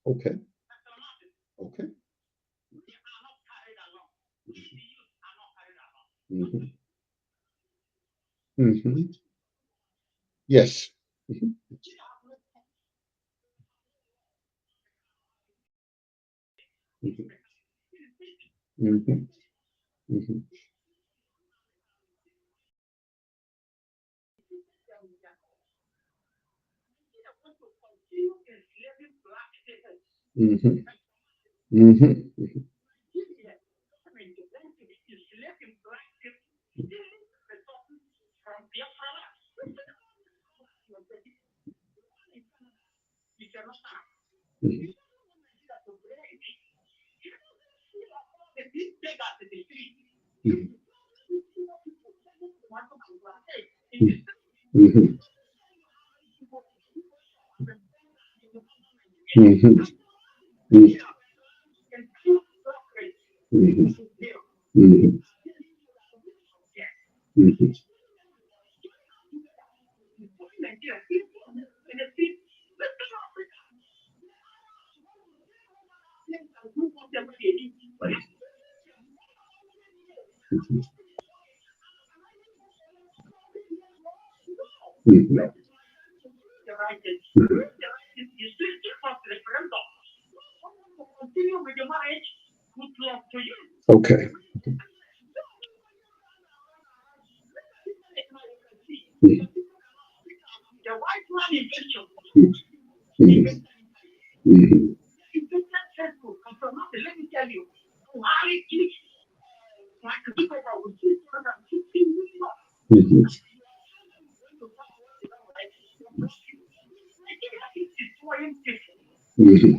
Okay. Okay. Mm-hmm. Mm-hmm. Yes. Mm-hmm. Mm-hmm. Mm-hmm. Mm-hmm. Mm-hmm. Mm-hmm. Mm-hmm. Mm-hmm. Mm-hmm. Mm-hmm. Okay. Mm-hmm. Mm-hmm. Mm-hmm.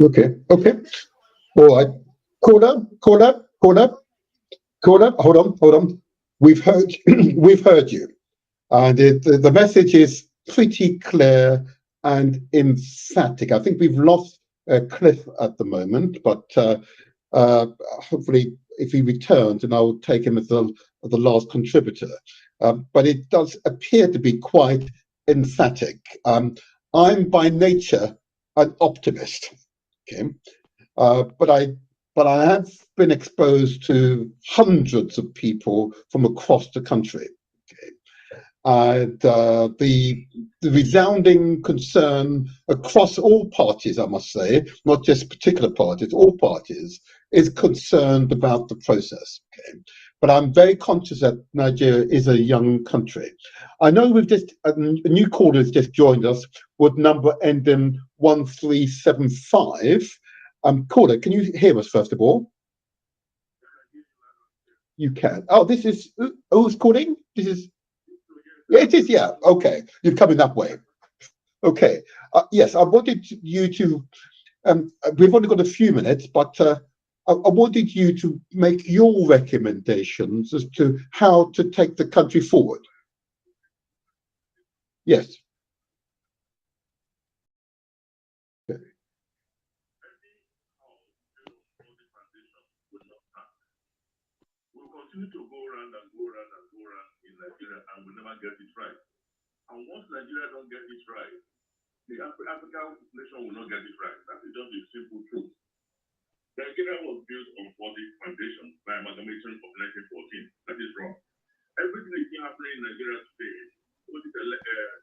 Okay. Okay. All right. Caller. Hold on. We've heard we've heard you. And the message is pretty clear and emphatic. I think we've lost Cliff at the moment, but hopefully if he returns, and I'll take him as the last contributor. But it does appear to be quite emphatic. I'm by nature an optimist, okay? But I have been exposed to hundreds of people from across the country. Okay? And the resounding concern across all parties, I must say, not just particular parties, all parties, is concerned about the process. Okay? But I'm very conscious that Nigeria is a young country. I know we've just, a new caller has just joined us with number ending 1375. Caller, can you hear us first of all? You can. Oh, this is who's calling? This is. Yeah, it is. Yeah. Okay, you're coming that way. Okay. Yes, I wanted you to. We've only got a few minutes, but I wanted you to make your recommendations as to how to take the country forward. Yes. Okay. We'll continue to go round and go round and go round in Nigeria and we'll never get it right. And once Nigeria don't get it right, the African nation will not get it right. That is just the simple truth. Nigeria was built on 40 foundations by amalgamation of 1914. That is wrong. Everything that is happening in Nigeria today, what is electoral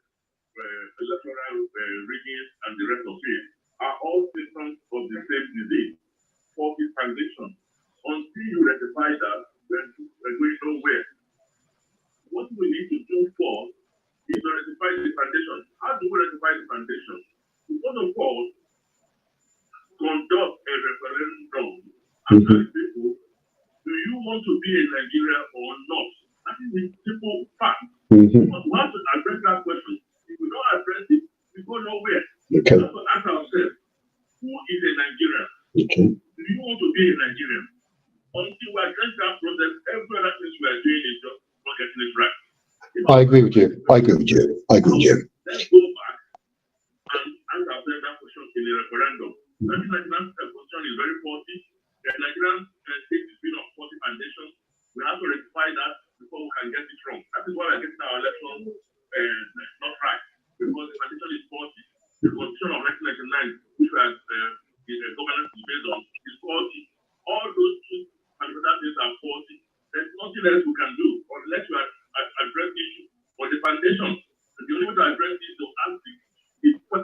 rigging and the rest of it, are all symptoms of the same disease, 40 foundations. Until you rectify that, we're going nowhere. What we need to do first is to rectify the foundation. How do we rectify the foundation? First of all, conduct a referendum and tell people, do you want to be in Nigeria or not? That is a simple fact. But we have to address that question. If we don't address it, we go nowhere. Okay. We have to ask ourselves, who is a Nigerian? Okay. Do you want to be a Nigerian? Until we address that process, every other thing we are doing is just not getting it right. I agree with you. I agree with you. I agree with you. Let's go back and answer that question in the referendum. That is Nigerian question is very faulty. The Nigerian state is built on 40 foundations. We have to rectify that before we can get it wrong. That is why we are getting our election not right. Because the foundation is faulty. The constitution of 1999, which was the governance is based on, is faulty. All those two fundamental things are faulty. There's nothing else we can do unless we address the issue. For the foundation, the only way to address this is to ask the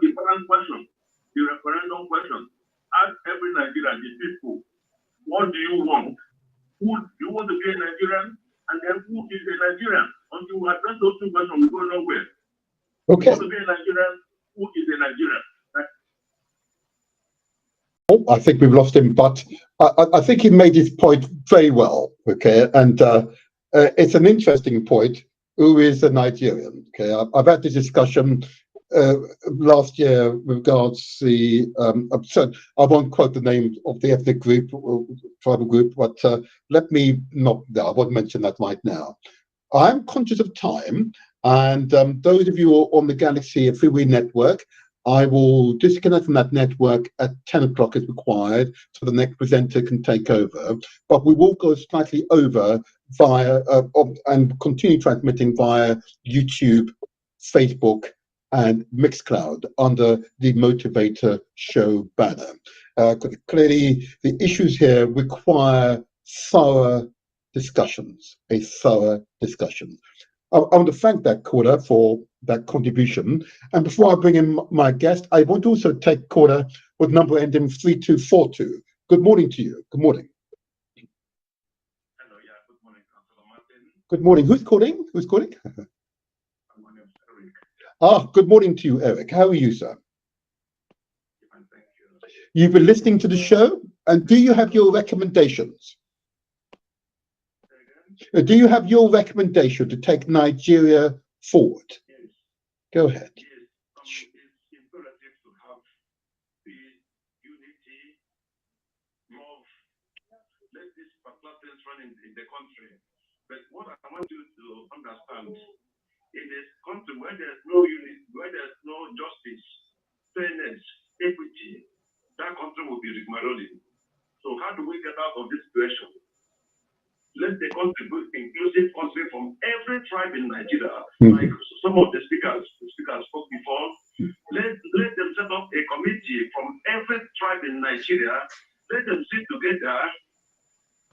important question, the referendum question. Ask every Nigerian, the people, what do you want? Who do you want to be a Nigerian? And then who is a Nigerian? Until we address those two questions, we go nowhere. Okay. Who want to be a Nigerian? Who is a Nigerian? Oh, I think we've lost him, but I think he made his point very well. Okay, and it's an interesting point. Who is a Nigerian? Okay, I've had this discussion last year with regards to the. I won't quote the name of the ethnic group, or tribal group, but let me not. I won't mention that right now. I'm conscious of time, and those of you who are on the Galaxy Freeway Network, I will disconnect from that network at 10 o'clock as required, so the next presenter can take over. But we will go slightly over via and continue transmitting via YouTube, Facebook, and Mixcloud under the Motivator Show banner. Clearly, the issues here require thorough discussions, a thorough discussion. I want to thank that caller for that contribution. And before I bring in my guest, I want to also take caller with number ending 3242. Good morning to you. Good morning. Hello, yeah, good morning, Councillor Martin. Good morning. Who's calling? Who's calling? My name is Eric. Ah, good morning to you, Eric. How are you, sir? And thank you. You've been listening to the show, and do you have your recommendations? Do you have your recommendation to take Nigeria forward? Yes. Go ahead. Yes. It's imperative to have peace, unity, love. Let these particular things run in the country. But what I want you to understand, in this country where there's no unity, where there's no justice, fairness, equity, that country will be rigmaroling. So how do we get out of this situation? Let the country be inclusive country from every tribe in Nigeria, like some of the speakers spoke before. Let them set up a committee from every tribe in Nigeria. Let them sit together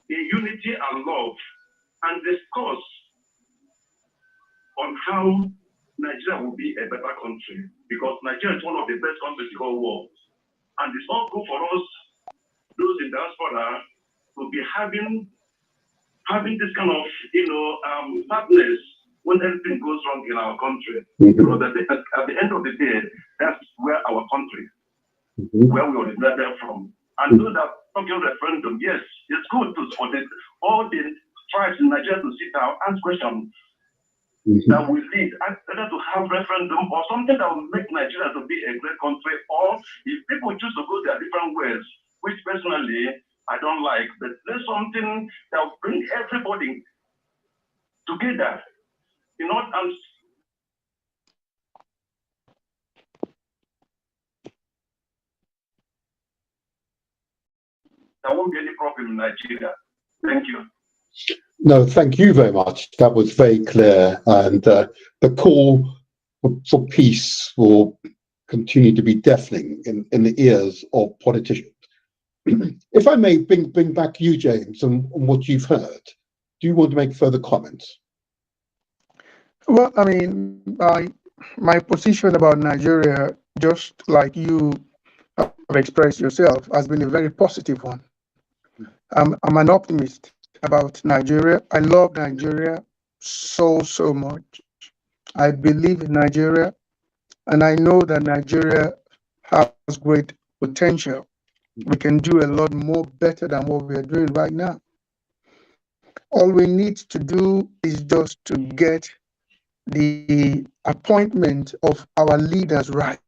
in unity and love and discuss on how Nigeria will be a better country, because Nigeria is one of the best countries in the whole world. And it's all good for us, those in diaspora, to be having this kind of, sadness when anything goes wrong in our country. Because at the end of the day, that's where our country, where we originated from. And those that talking referendum, yes, it's good to support it. All the tribes in Nigeria to sit down, ask questions that will lead either to have referendum or something that will make Nigeria to be a great country, or if people choose to go their different ways, which personally I don't like, but there's something that will bring everybody together. You know, and there won't be any problem in Nigeria. Thank you. No, thank you very much. That was very clear, and the call for peace will continue to be deafening in the ears of politicians. If I may bring back you, James, on what you've heard, do you want to make further comments? Well, I mean, my position about Nigeria, just like you have expressed yourself, has been a very positive one. I'm an optimist about Nigeria. I love Nigeria so much. I believe in Nigeria, and I know that Nigeria has great potential. We can do a lot more better than what we are doing right now. All we need to do is just to get the appointment of our leaders right.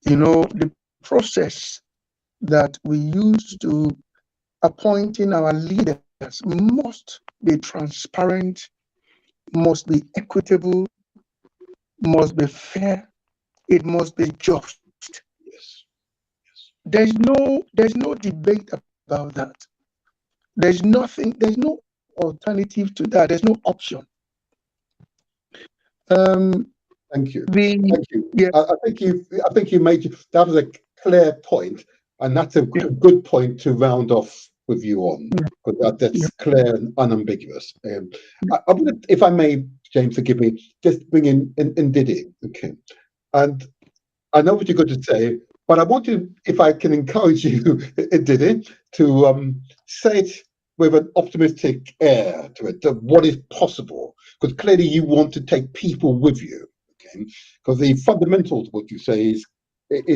You know, the process that we use to appointing our leaders must be transparent, must be equitable, must be fair, it must be just. Yes. There's no debate about that. There's no alternative to that. There's no option. Thank you. Thank you. Yeah. I think you made that was a clear point, and that's a good point to round off with you on, because that's clear and unambiguous. I'm gonna, if I may, James, forgive me, just bring in Didi. Okay, and I know what you're going to say, but I want to, if I can encourage you, Didi, to say it with an optimistic air to it, to what is possible, because clearly you want to take people with you. Okay, because the fundamentals of what you say is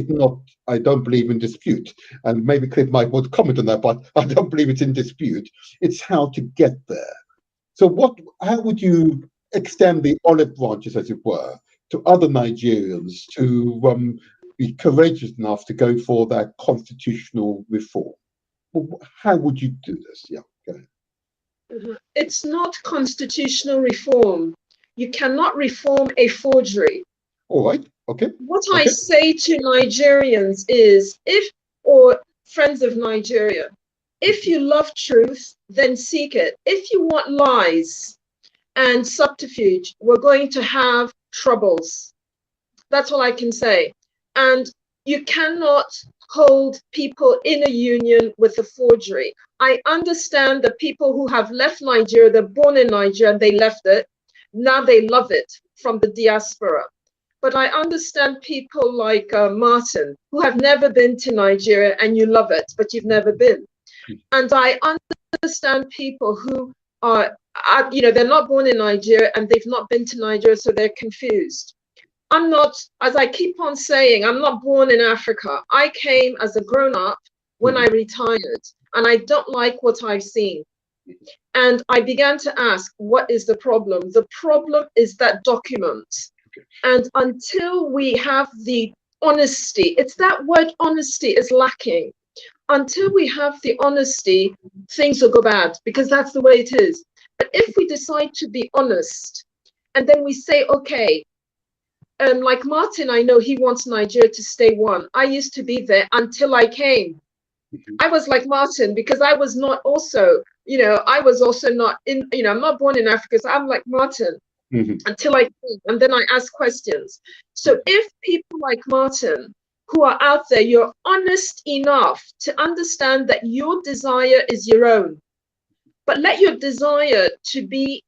not, I don't believe, in dispute, and maybe Cliff might want to comment on that, but I don't believe it's in dispute. It's how to get there. So how would you extend the olive branches, as it were, to other Nigerians to be courageous enough to go for that constitutional reform? How would you do this? Yeah, go ahead. It's not constitutional reform. You cannot reform a forgery. All right. Okay. What I say to Nigerians is, or friends of Nigeria, if you love truth, then seek it. If you want lies and subterfuge, we're going to have troubles. That's all I can say. And you cannot hold people in a union with a forgery. I understand the people who have left Nigeria, they're born in Nigeria, and they left it. Now they love it from the diaspora. But I understand people like Martin, who have never been to Nigeria, and you love it, but you've never been. And I understand people who are, they're not born in Nigeria and they've not been to Nigeria, so they're confused. I'm not, as I keep on saying, I'm not born in Africa. I came as a grown-up when I retired, and I don't like what I've seen. And I began to ask, what is the problem? The problem is that document. And until we have the honesty, it's that word honesty is lacking. Until we have the honesty, things will go bad, because that's the way it is. But if we decide to be honest, and then we say, okay, like Martin, I know he wants Nigeria to stay one. I used to be there until I came. I was like Martin, because I was not also, I was also not in, I'm not born in Africa, so I'm like Martin. Until I came, and then I ask questions. So if people like Martin, who are out there, you're honest enough to understand that your desire is your own, but let your desire to be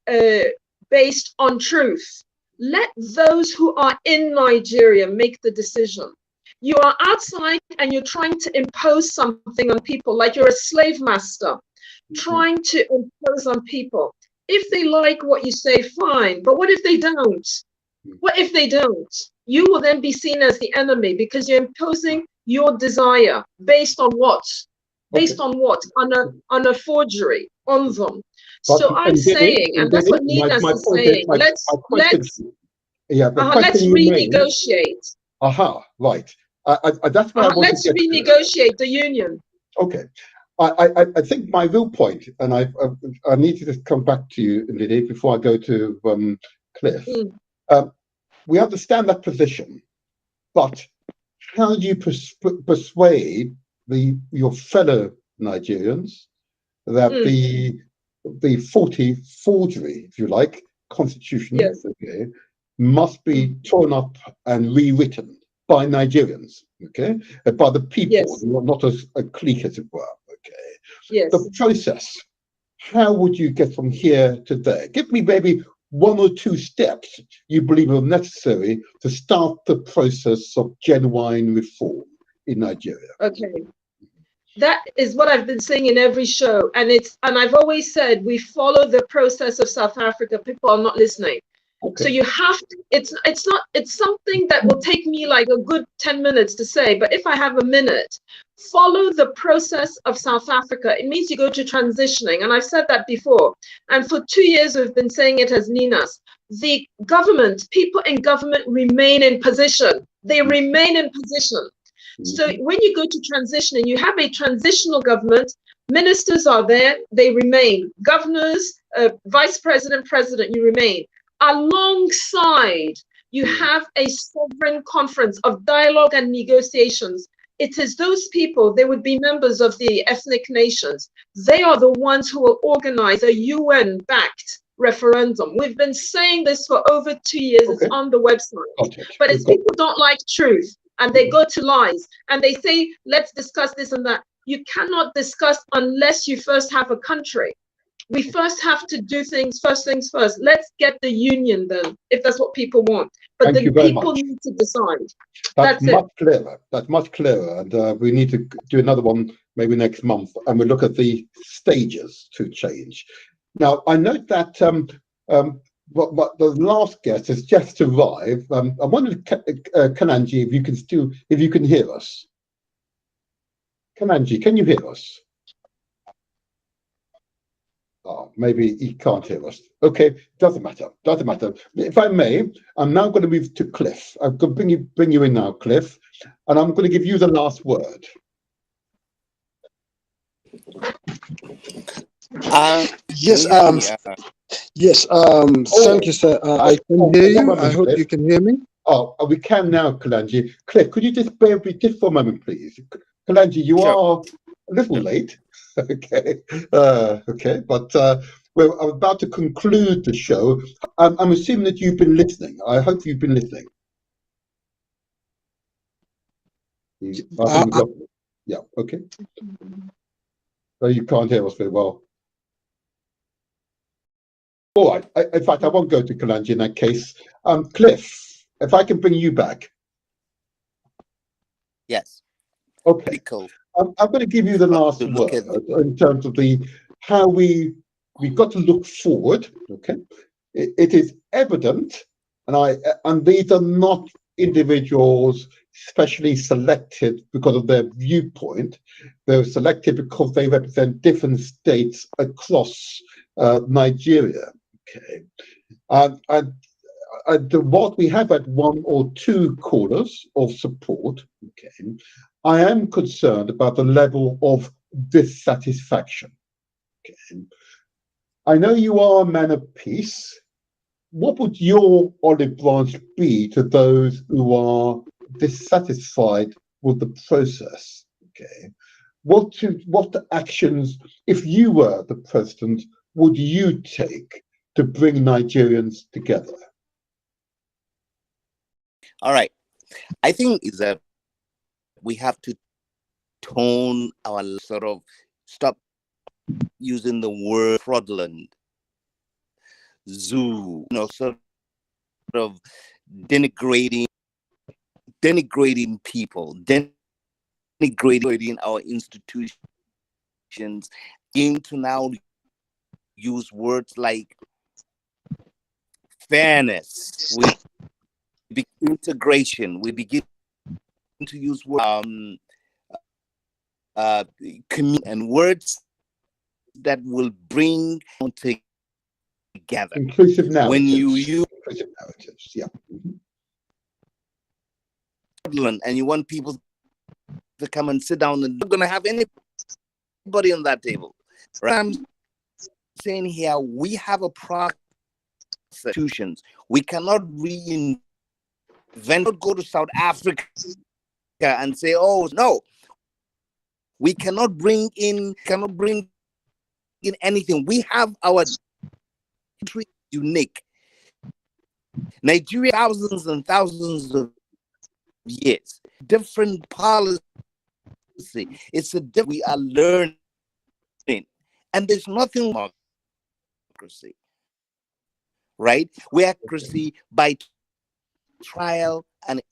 based on truth. Let those who are in Nigeria make the decision. You are outside and you're trying to impose something on people, like you're a slave master, trying to impose on people. If they like what you say, fine. But what if they don't? What if they don't? You will then be seen as the enemy, because you're imposing your desire based on what? Based on what? On a forgery. on them. But So I'm saying, and that's what Ninas is saying, let's question remains. renegotiate. Right. That's what I want Let's to get renegotiate the union. Okay. I think my real point, and I need to just come back to you, Lily, before I go to Cliff. We understand that position, but how do you persuade your fellow Nigerians that the 40 forgery, if you like, constitution, okay, must be torn up and rewritten by Nigerians, okay, by the people, not as a clique, as it were, okay. The process. How would you get from here to there? Give me maybe one or two steps you believe are necessary to start the process of genuine reform in Nigeria. Okay. That is what I've been saying in every show. And I've always said we follow the process of South Africa. People are not listening. Okay. So you have to, it's something that will take me like a good 10 minutes to say, but if I have a minute, follow the process of South Africa. It means you go to transitioning. And I've said that before. And for 2 years, we've been saying it as Ninas. The government, people in government remain in position. They remain in position. So when you go to transition and you have a transitional government, ministers are there, they remain. Governors, vice president, president, you remain. Alongside, you have a sovereign conference of dialogue and negotiations. It is those people, they would be members of the ethnic nations. They are the ones who will organize a UN-backed referendum. We've been saying this for over 2 years. It's on the website. But it's people don't like truth. And they go to lies and they say, let's discuss this and that. You cannot discuss unless you first have a country. We first have to do things first. Let's get the union then, if that's what people want. But the people need to decide. That's much clearer. That's much clearer. And we need to do another one maybe next month. And we'll look at the stages to change. Now, I note that but the last guest has just arrived. I wondered, Kananji, if you can hear us. Kananji, can you hear us? Oh, maybe he can't hear us. Okay, doesn't matter. If I may, I'm now going to move to Cliff. I'm going to bring you in now, Cliff, and I'm going to give you the last word. Yes. Yes. Thank you, sir. I can hear you. I hope you can hear me. Oh, we can now, Kalanji. Cliff, could you just bear with me just for a moment, please? Kalanji, you are a little late. Okay. Okay, but we're about to conclude the show. I'm assuming that you've been listening. I hope you've been listening. Yeah. Okay. So you can't hear us very well. All right. In fact, I won't go to Kalanji in that case. Cliff, if I can bring you back. Yes. Okay. Cool. I'm going to give you the last word in terms of how we've got to look forward. Okay. It is evident, and these are not individuals specially selected because of their viewpoint. They're selected because they represent different states across Nigeria. Okay, and what we have at one or two corners of support. Okay, I am concerned about the level of dissatisfaction. Okay, I know you are a man of peace. What would your olive branch be to those who are dissatisfied with the process? Okay, what actions, if you were the president, would you take to bring Nigerians together? All right. I think is that we have to tone our stop using the word fraudulent, zoo, sort of denigrating people, denigrating our institutions, into now use words like fairness, integration. We begin to use and words that will bring together. Inclusive narratives. When you use inclusive narratives, yeah. And you want people to come and sit down, and you're not going to have anybody on that table. Right? I'm saying here, we have a process. Institutions. We cannot reinvent. Not go to South Africa and say, "Oh no, we cannot bring in anything." We have our country unique. Nigeria, thousands and thousands of years, different policy. It's a different. We are learning, and there's nothing wrong with democracy, right? We have democracy by trial and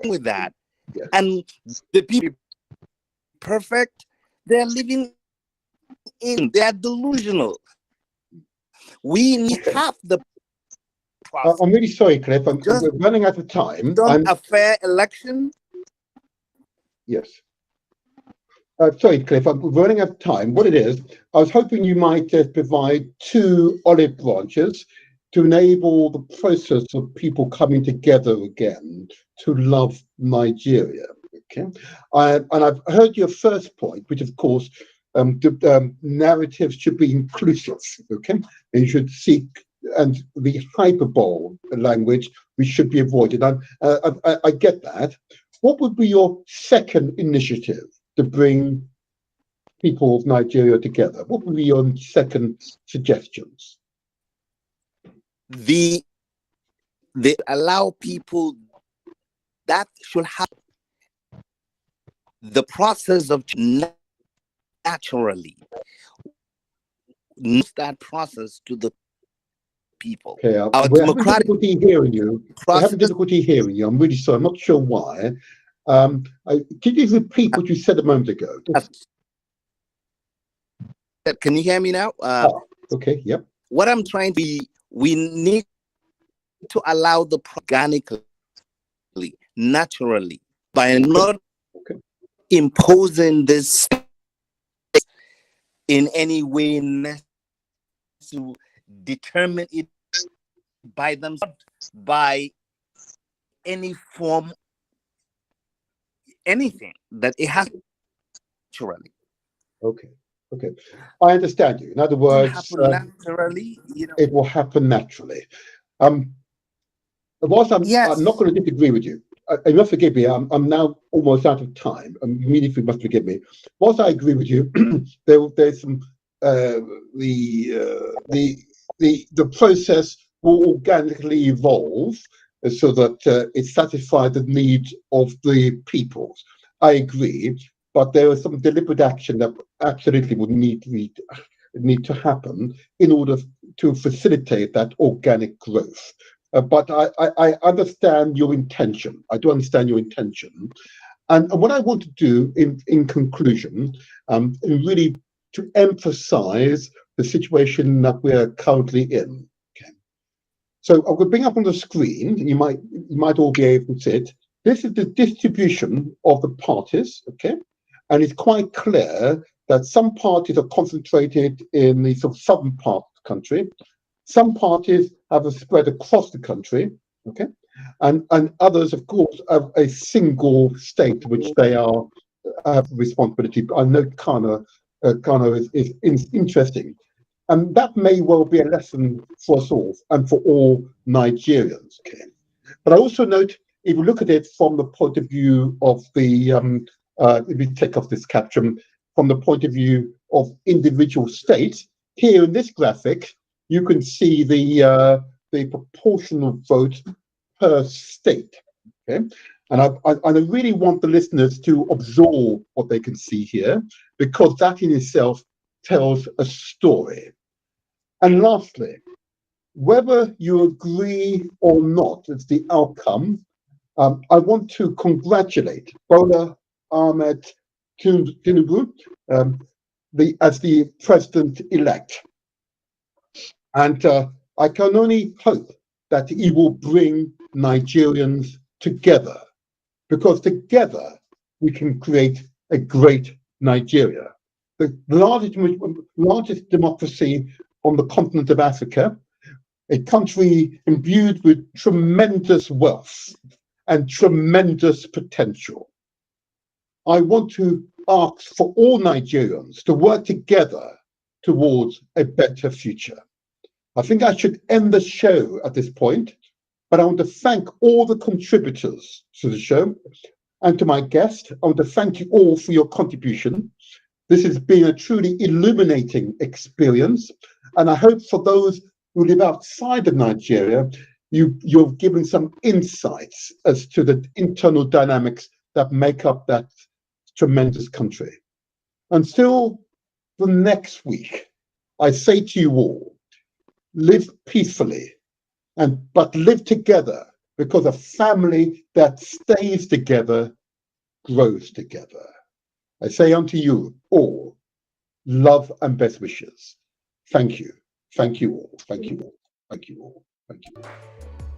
with that, and the people perfect. They're living in. They are delusional. We need half the. I'm really sorry, Cliff. We're running out of time. A fair election. Yes. Sorry, Cliff. I'm running out of time. What it is, I was hoping you might provide 2 olive branches to enable the process of people coming together again to love Nigeria. Okay. And I've heard your first point, which of course, narratives should be inclusive. Okay. And you should seek, and the hyperbole language we should be avoided. I get that. What would be your second initiative to bring people of Nigeria together? What would be your second suggestions? They allow people that should have the process of naturally that process to the people. Okay, we're having difficulty hearing you. We're having difficulty hearing you. I'm really sorry. I'm not sure why. Can you repeat what you said a moment ago? Can you hear me now? Okay. Yep. What I'm trying to be, we need to allow the organically, naturally, by not imposing this in any way to determine it by themselves, by any form, anything that it has naturally. Okay. I understand you. In other words, naturally, it will happen naturally. Whilst I'm not going to disagree with you, you must forgive me. I'm now almost out of time. Immediately, must forgive me. Whilst I agree with you, there's some the process will organically evolve so that it satisfies the needs of the peoples. I agree, but there is some deliberate action that absolutely would need to happen in order to facilitate that organic growth. But I understand your intention. I do understand your intention. And what I want to do in conclusion, really to emphasize the situation that we're currently in. Okay. So I'm going to bring up on the screen, you might all be able to see it. This is the distribution of the parties, okay? And it's quite clear that some parties are concentrated in the sort of southern part of the country. Some parties have a spread across the country, okay? And others, of course, have a single state which they have responsibility. I know Ghana is interesting. And that may well be a lesson for us all and for all Nigerians, okay? But I also note, if you look at it from the point of view of the, let me take off this caption, from the point of view of individual states, here in this graphic, you can see the proportional vote per state, okay? And I really want the listeners to absorb what they can see here, because that in itself tells a story. And lastly, whether you agree or not as the outcome, I want to congratulate Bola Ahmed Tinubu as the president-elect. And I can only hope that he will bring Nigerians together, because together we can create a great Nigeria. the largest democracy on the continent of Africa, a country imbued with tremendous wealth and tremendous potential. I want to ask for all Nigerians to work together towards a better future. I think I should end the show at this point, but I want to thank all the contributors to the show and to my guest. I want to thank you all for your contribution. This has been a truly illuminating experience, and I hope for those who live outside of Nigeria, you've given some insights as to the internal dynamics that make up that tremendous country. Until the next week, I say to you all, live peacefully, but live together, because a family that stays together grows together. I say unto you all, love and best wishes. Thank you. Thank you all. Thank you all. Thank you all. Thank you all.